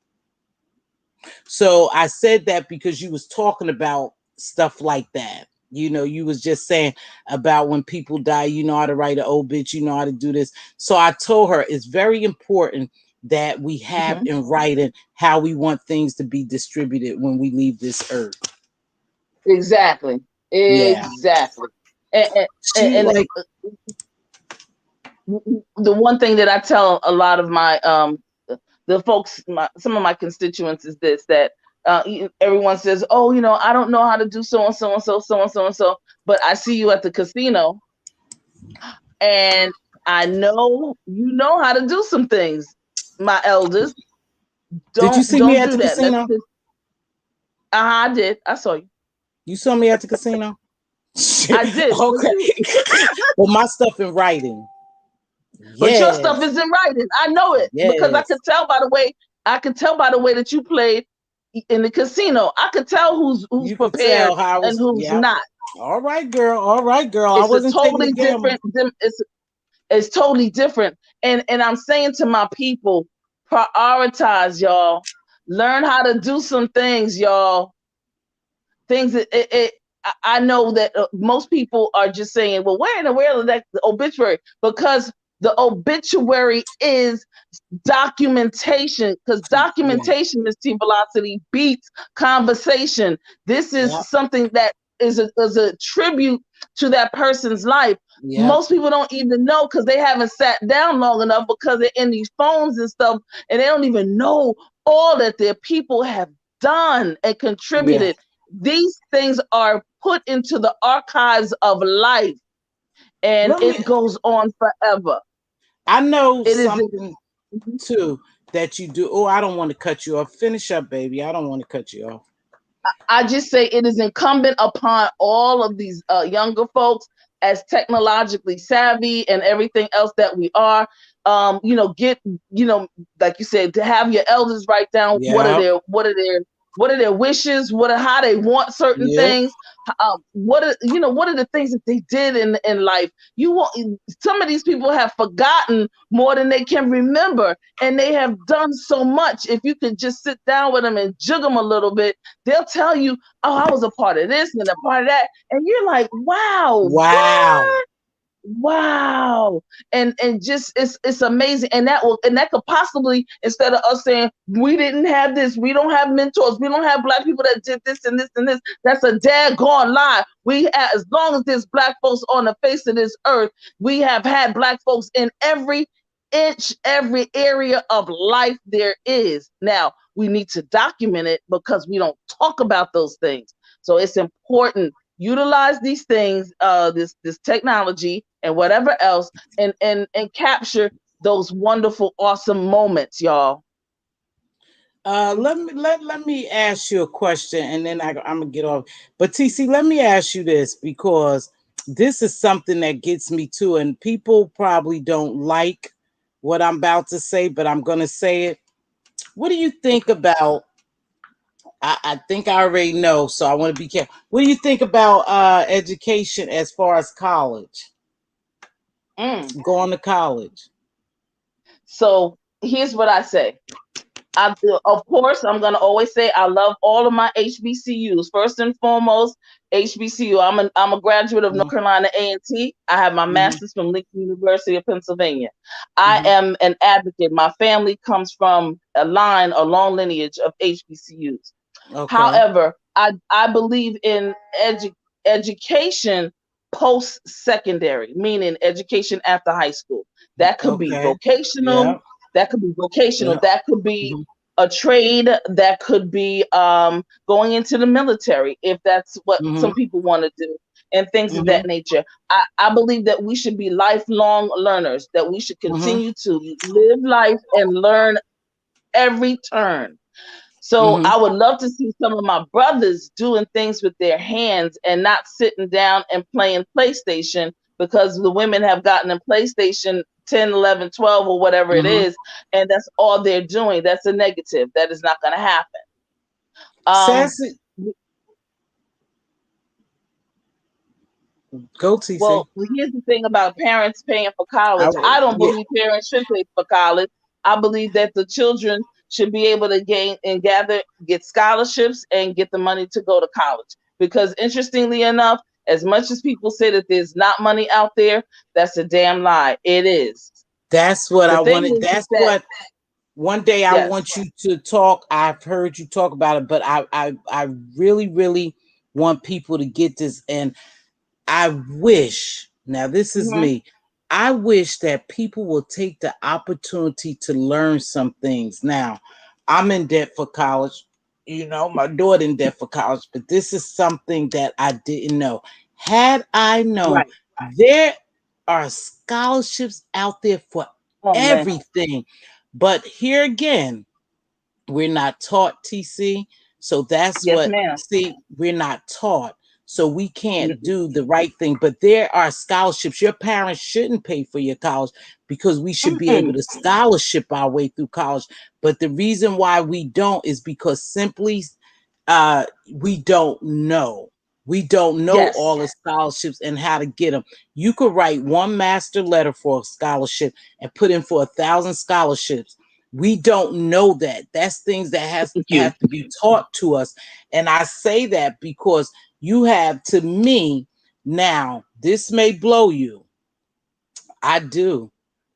So I said that because you was talking about stuff like that. You was just saying about when people die, you know how to write an obit, you know how to do this. So I told her it's very important that we have Mm-hmm. in writing how we want things to be distributed when we leave this earth. Exactly. Yeah. Exactly. And, and, She and like, the one thing that I tell a lot of my the folks, some of my constituents, is this: that everyone says, "Oh, I don't know how to do so and so and so, so and so and so," but I see you at the casino, and I know you know how to do some things. My elders, did you don't see me don't at do the that. Let's casino? just. I did. I saw you. You saw me at the casino? I did. But Okay. you, Well, my stuff in writing. but your stuff Yes. is in writing. I know it because I could Yes. tell by the way. I could tell by the way that you played in the casino. I could tell who's You could prepared tell how I and was. who's Yep. not. All right, girl. All right, girl. I It's a wasn't taking a totally gamble. different. It's totally different. And I'm saying to my people, prioritize, y'all. Learn how to do some things, y'all. Things that I know that most people are just saying, well, where in the world is that the obituary? Because the obituary is documentation, because Yeah. documentation, Mz.Teavalocity, beats conversation. This is Yep. something that is a tribute to that person's life. Yep. Most people don't even know because they haven't sat down long enough because they're in these phones and stuff, and they don't even know all that their people have done and Yeah. contributed. These things are put into the archives of life, and Let me. it goes on forever. I know It is. something too that you do. Oh, I don't want to cut you off. Finish up, baby. I don't want to cut you off. I just say it is incumbent upon all of these younger folks, as technologically savvy and everything else that we are, get, like you said, to have your elders write down Yep. what are their wishes, how they want certain Yep. things, what are the things that they did in life. Some of these people have forgotten more than they can remember, and they have done so much. If you could just sit down with them and jig them a little bit, they'll tell you, oh, I was a part of this and a part of that. And you're like, wow, Wow. what? Wow. And just it's amazing. And that could possibly, instead of us saying we didn't have this, we don't have mentors, we don't have Black people that did this and this and this, that's a daggone lie. As long as there's Black folks on the face of this earth, we have had Black folks in every inch, every area of life there is. Now we need to document it because we don't talk about those things. So it's important. Utilize these things, this technology and whatever else, and capture those wonderful, awesome moments, y'all. Let me ask you a question, and then I'm gonna get off. But TC, let me ask you this, because this is something that gets me too, and people probably don't like what I'm about to say, but I'm gonna say it. What do you think about? I think I already know, so I want to be careful. What do you think about education as far as college? Mm. Going to college. So here's what I say. Of course, I'm going to always say I love all of my HBCUs. First and foremost, HBCU. I'm a graduate of North Mm-hmm. Carolina A&T. I have my Mm-hmm. master's from Lincoln University of Pennsylvania. I Mm-hmm. am an advocate. My family comes from a long lineage of HBCUs. Okay. However, I believe in education post-secondary, meaning education after high school. That could be Okay. vocational. Yeah. That could be vocational. Yeah. That could be Mm-hmm. a trade. That could be going into the military, if that's what Mm-hmm. some people want to do, and things of Mm-hmm. that nature. I believe that we should be lifelong learners, that we should Mm-hmm. continue to live life and learn every turn. So Mm-hmm. I would love to see some of my brothers doing things with their hands and not sitting down and playing PlayStation, because the women have gotten in PlayStation 10, 11, 12, or whatever it Mm-hmm. is, and that's all they're doing. That's a negative. That is not going to happen. Um, Sassy, go TC. well, here's the thing about parents paying for I college. I don't yeah. believe parents should pay for college. I believe that the children should be able to gain and get scholarships and get the money to go to college. Because interestingly enough, as much as people say that there's not money out there, that's a damn lie. It is. That's what The I thing wanted. is That's that, what one day I yes. want you to talk. I've heard you talk about it, but I really, really want people to get this. And I wish, now this is Mm-hmm. me, I wish that people will take the opportunity to learn some things. Now, I'm in debt for college. My daughter in debt for college, but this is something that I didn't know. Had I known, Right. there are scholarships out there for Oh man. everything. But here again, we're not taught, TC. So that's Yes, what, ma'am. see, we're not taught. So we can't Mm-mm. do the right thing. But there are scholarships. Your parents shouldn't pay for your college, because we should be able Mm-mm. to scholarship our way through college. But the reason why we don't is because simply we don't know. We don't know Yes. all the scholarships and how to get them. You could write one master letter for a scholarship and put in for 1,000 scholarships. We don't know that. That's things that Thank you. have to be taught to us. And I say that because you have, to me, now, this may blow you. I do.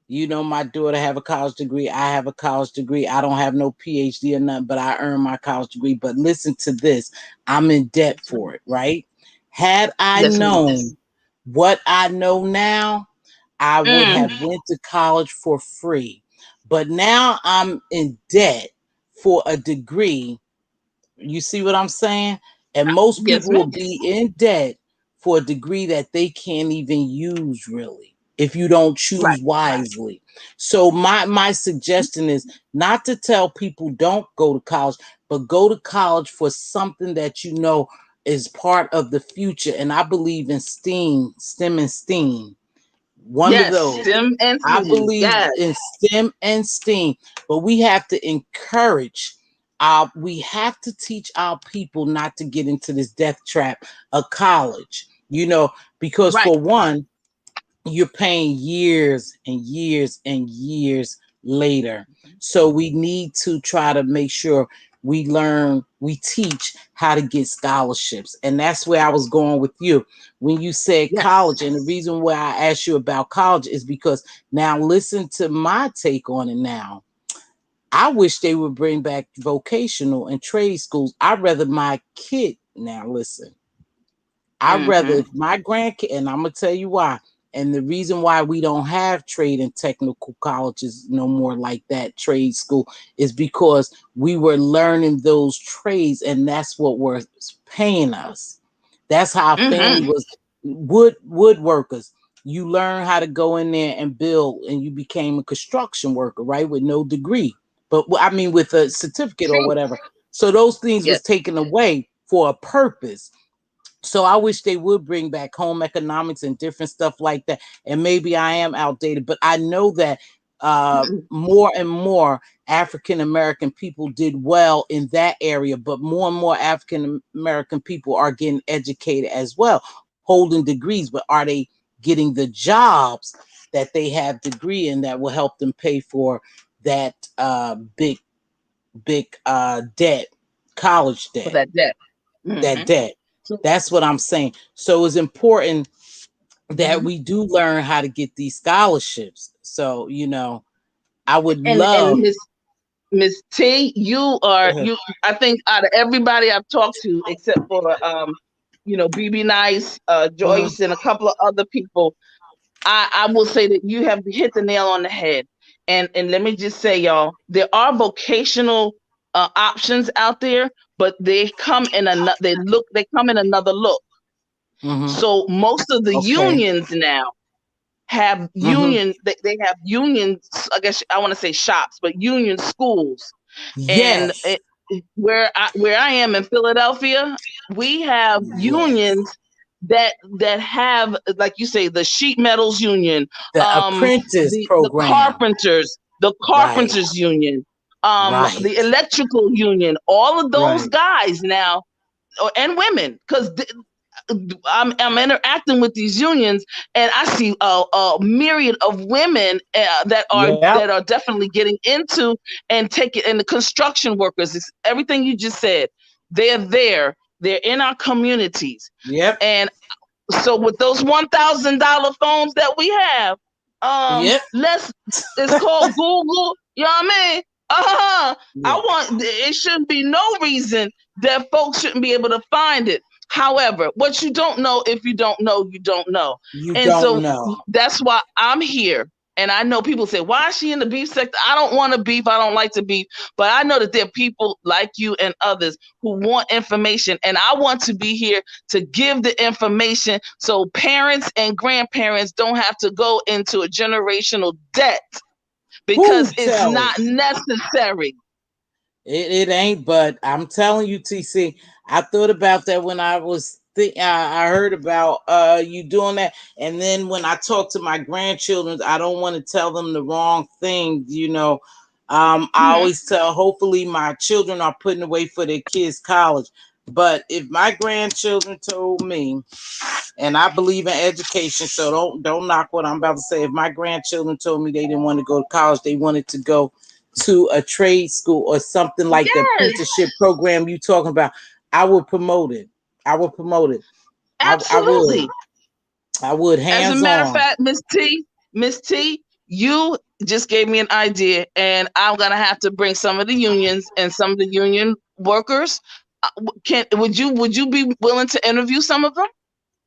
My daughter have a college degree. I have a college degree. I don't have no PhD or nothing, but I earned my college degree. But listen to this. I'm in debt for it, right? Had I Yes, ma'am. known what I know now, I would Mm, have went to college for free. But now I'm in debt for a degree. You see what I'm saying? And most yes, people will ma'am. be in debt for a degree that they can't even use really if you don't Right. choose wisely. So my suggestion is not to tell people don't go to college, but go to college for something that you know is part of the future. And I believe in STEM and STEAM. One of Yes, those. STEM and I STEAM. believe Yes. in STEM and STEAM, but we have to encourage we have to teach our people not to get into this death trap of college, because Right. for one, you're paying years and years and years later. So we need to try to make sure we teach how to get scholarships. And that's where I was going with you when you said Yes. college. And the reason why I asked you about college is because now listen to my take on it now. I wish they would bring back vocational and trade schools. I'd rather my kid, now listen, I'd rather Mm-hmm. if my grandkid, and I'm gonna tell you why. And the reason why we don't have trade and technical colleges no more like that trade school is because we were learning those trades, and that's what was paying us. That's how our family Mm-hmm. was woodworkers. You learn how to go in there and build, and you became a construction worker, right, with no degree, but I mean with a certificate or True. whatever. So those things Yes. was taken away for a purpose. So I wish they would bring back home economics and different stuff like that. And maybe I am outdated, but I know that more and more African American people did well in that area, but more and more African American people are getting educated as well, holding degrees, but are they getting the jobs that they have degree in that will help them pay for that big debt, college For debt, that debt. that Mm-hmm. debt. So, That's what I'm saying. So it's important that mhm. we do learn how to get these scholarships. So, I would And love. Miss T, you. I think out of everybody I've talked to, except for BB Nice, Mhm, Joyce, and a couple of other people, I will say that you have hit the nail on the head. And let me just say, y'all, there are vocational options out there, but they come in another look. mhm, So most of the okay. unions now Mhm. they have unions, I guess I want to say shops, but union schools. And Yes. where I am in Philadelphia, we have Yes. unions that have, like you say, the sheet metals union, The um apprentice the program. Right. carpenters union, Right. the electrical union, all of those Right. guys now, and women, because I'm interacting with these unions, and I see a myriad of women Yep. that are definitely getting into and taking, and the construction workers. It's everything you just said. They're there. They're in our communities, Yep. and so with those $1,000 phones that we have, Yep. let's it's called Google. You know what I mean? I Yeah. want it shouldn't be no reason that folks shouldn't be able to find it. However, what you don't know, if you don't know, you don't know. You And don't so know. that's why I'm here. And I know people say, why is she in the beef sector? I don't want to beef. I don't like to beef. But I know that there are people like you and others who want information. And I want to be here to give the information so parents and grandparents don't have to go into a generational debt, Who because it's tell it? not necessary. It ain't, but I'm telling you, TC, I thought about that when I was I heard about you doing that, and then when I talk to my grandchildren, I don't want to tell them the wrong thing. I Mhm. always tell. Hopefully, my children are putting away for their kids' college. But if my grandchildren told me, and I believe in education, so don't knock what I'm about to say. If my grandchildren told me they didn't want to go to college, they wanted to go to a trade school or something like the Yes, apprenticeship program you talking about, I would promote it. I would promote it. I would. absolutely. I would As a hands matter of on. fact, Miss T, you just gave me an idea, and I'm gonna have to bring some of the unions and some of the union workers. Would you be willing to interview some of them?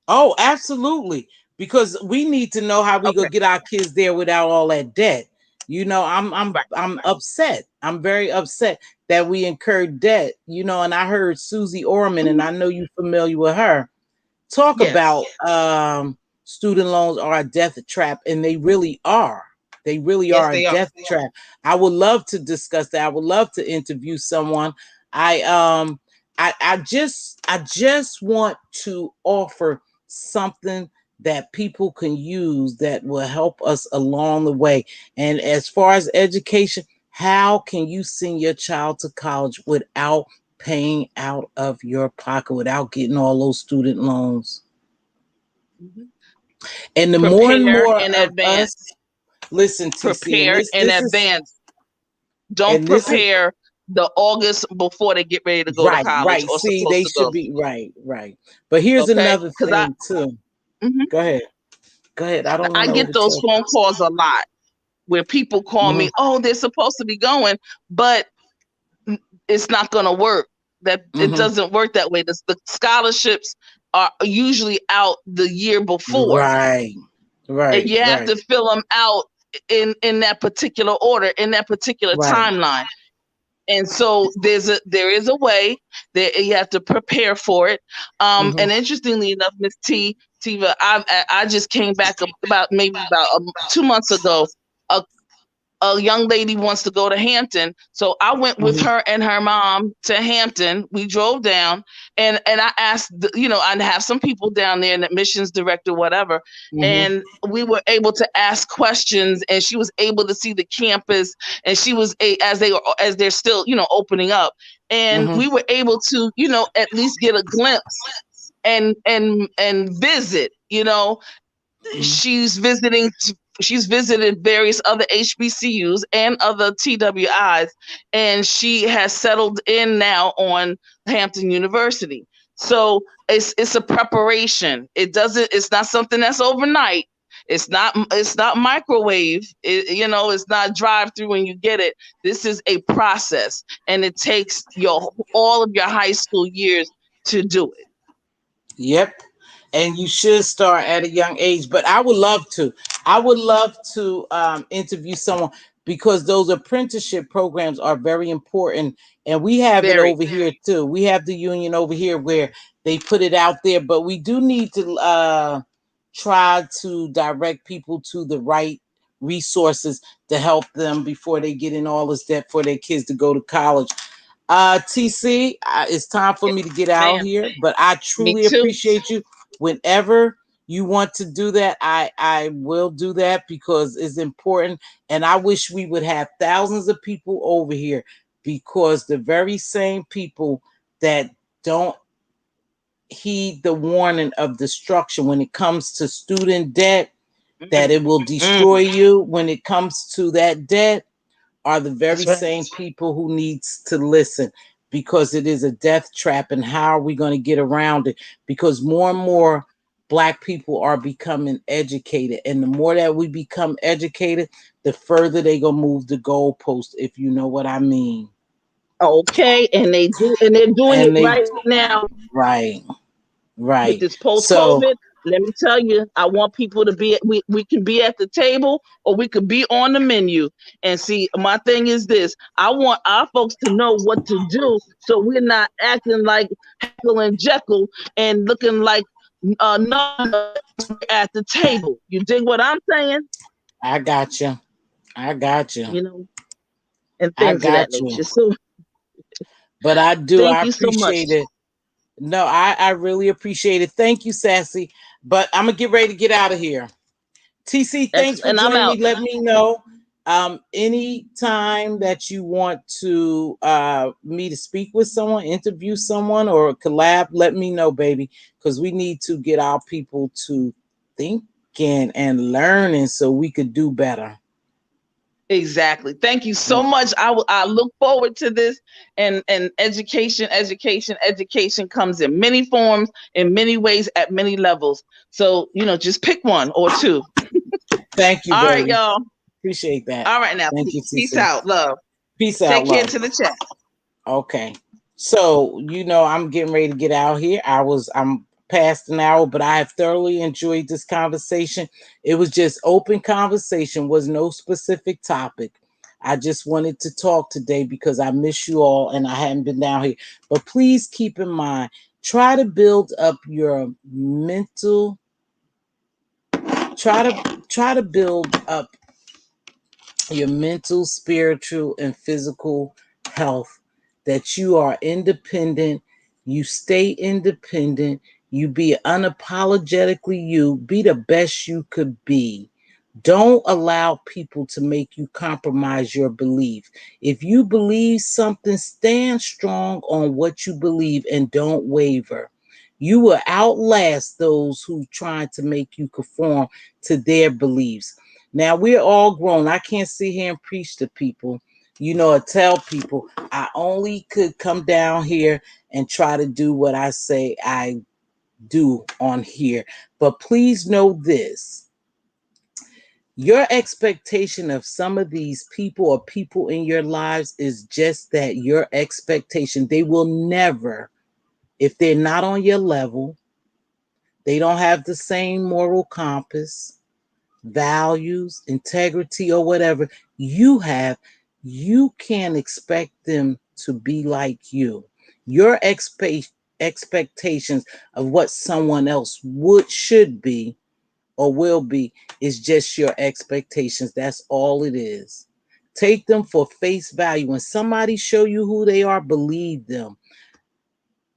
Oh, absolutely. Because we need to know how we Okay. go get our kids there without all that debt. You know, Right. I'm upset. I'm very upset that we incurred debt. You know, and I heard Susie Orman, and Mhm. I know you're familiar with her, talk Yes. about student loans are a death trap, and they really are. They really Yes, are a they are. death trap. I would love to discuss that. I would love to interview someone. I I just want to offer something that people can use that will help us along the way. And as far as education, how can you send your child to college without paying out of your pocket, without getting all those student loans? Mhm. And the more and Prepare more in of us, advance. listen, TC, and Prepare this in this is advance. Don't and this is prepare the August before they get ready to go to right, college right. or See, supposed they to should go. be right, right. But here's Okay? another Because thing too. mhm. Go ahead. Go ahead. I don't want I to get those overtalk. phone calls a lot where people call Mm-hmm, me, oh, they're supposed to be going, but it's not going to work. That it mm-hmm. doesn't work that way. The scholarships are usually out the year before, Right, and right, you have right, to fill them out in that particular order, in that particular right. timeline. And so there is a way that you have to prepare for it. Mm-hmm, And interestingly enough, Miss Tiva, I just came back about maybe about 2 months ago. A young lady wants to go to Hampton. So I went with mm-hmm, her and her mom to Hampton. We drove down and I asked, I'd have some people down there, an admissions director, whatever. mm-hmm, And we were able to ask questions and she was able to see the campus and she was as they're still, opening up. And mm-hmm, we were able to, at least get a glimpse and visit, mm-hmm. she's visiting she's visited various other HBCUs and other TWIs, and she has settled in now on Hampton University. So it's a preparation. It's not something that's overnight. It's not microwave. It's not drive through when you get it. This is a process, and it takes your all of your high school years to do it. Yep. And you should start at a young age. But I would love to. I would love to interview someone because those apprenticeship programs are very important. And we have it Very. over here too. We have the union over here where they put it out there. But we do need to try to direct people to the right resources to help them before they get in all this debt for their kids to go to college. TC, it's time for me to get out Man, here, but I me truly too. appreciate you. Whenever you want to do that, I will do that because it's important. And I wish we would have thousands of people over here because the very same people that don't heed the warning of destruction when it comes to student debt, that Mm, it will mm, destroy you when it comes to that debt, are the very that's right. same people who needs to listen because it is a death trap. And how are we going to get around it? Because more and more black people are becoming educated, and the more that we become educated, the further they gonna move the goalpost, if you know what I mean. Okay, and they're doing it And they right now right, with right. this post So COVID. Let me tell you, I want people to be. We can be at the table, or we could be on the menu. And see, my thing is this: I want our folks to know what to do, so we're not acting like Heckle and Jekyll and looking like none of us at the table. You dig what I'm saying? I got you. I got you. You know, and I things of that got you. nature. So, But I do. thank I you so much. appreciate it. No, I really appreciate it. Thank you, Sassy. But I'm gonna get ready to get out of here. TC, thanks Excellent, for and I'm joining out. me. Let me know any time that you want to me to speak with someone, interview someone, or collab. Let me know, baby, because we need to get our people to thinking and learning so we could do better. Exactly. Thank you so much. I look forward to this, and education comes in many forms, in many ways, at many levels. So, just pick one or two. Thank you, All right, baby. y'all. Appreciate that. All right now. Thank you, Peace TC. out. Love. Peace out, Take care love. to the chat. Okay. So, I'm getting ready to get out here. I'm past an hour, but I have thoroughly enjoyed this conversation. It was just open conversation, was no specific topic. I just wanted to talk today because I miss you all and I hadn't been down here. But please keep in mind, try to build up your mental, try to build up your mental, spiritual, and physical health, that you are independent, you stay independent, you be unapologetically you, be the best you could be. Don't allow people to make you compromise your belief. If you believe something, stand strong on what you believe and don't waver. You will outlast those who try to make you conform to their beliefs. Now, we're all grown. I can't sit here and preach to people, or tell people. I only could come down here and try to do what I say I do on here. But please know this. Your expectation of some of these people or people in your lives is just that, your expectation. They will never, if they're not on your level, they don't have the same moral compass, values, integrity, or whatever you have, you can't expect them to be like you. Your expectations of what someone else should be or will be is just your expectations. That's all it is. Take them for face value. When somebody show you who they are, believe them.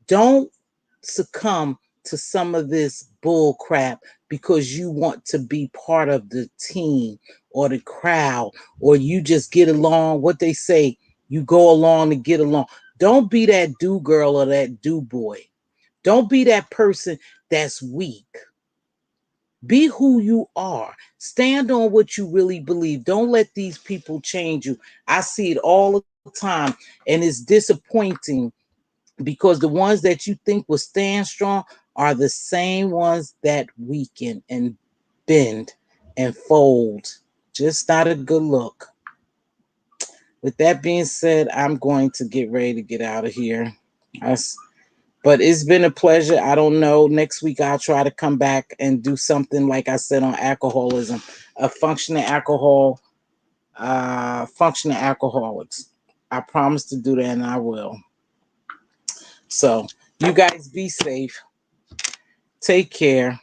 Don't succumb to some of this bull crap because you want to be part of the team or the crowd, or you just get along. What they say, you go along to get along. Don't be that do girl or that do boy. Don't be that person that's weak. Be who you are. Stand on what you really believe. Don't let these people change you. I see it all the time, and it's disappointing because the ones that you think will stand strong are the same ones that weaken and bend and fold. Just not a good look. With that being said, I'm going to get ready to get out of here. But it's been a pleasure. I don't know. Next week, I'll try to come back and do something, like I said, on alcoholism, a functioning alcoholics. I promise to do that, and I will. So, you guys be safe. Take care.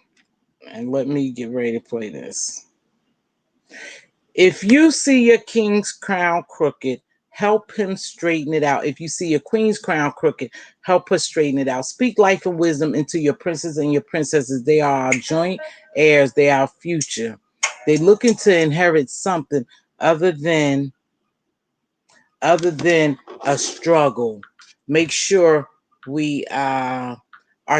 And let me get ready to play this. If you see your king's crown crooked, help him straighten it out. If you see your queen's crown crooked, help her straighten it out. Speak life and wisdom into your princes and your princesses. They are our joint heirs. They are our future. They're looking to inherit something other than a struggle. Make sure we are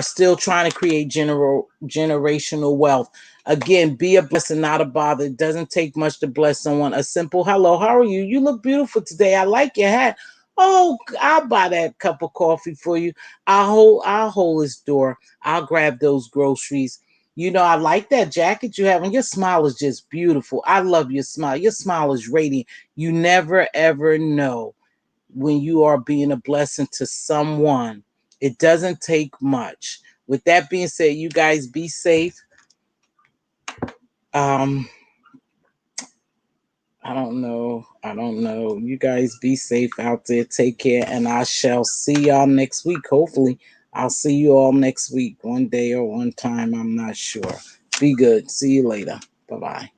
still trying to create generational wealth. Again, be a blessing, not a bother. It doesn't take much to bless someone. A simple hello, how are you? You look beautiful today. I like your hat. Oh, I'll buy that cup of coffee for you. I'll hold this door. I'll grab those groceries. I like that jacket you have, and your smile is just beautiful. I love your smile. Your smile is radiant. You never ever know when you are being a blessing to someone. It doesn't take much. With that being said, you guys be safe. Um, I don't know. You guys be safe out there. Take care, and I shall see y'all next week. Hopefully, I'll see you all next week, one day or one time. I'm not sure. Be good. See you later. Bye bye.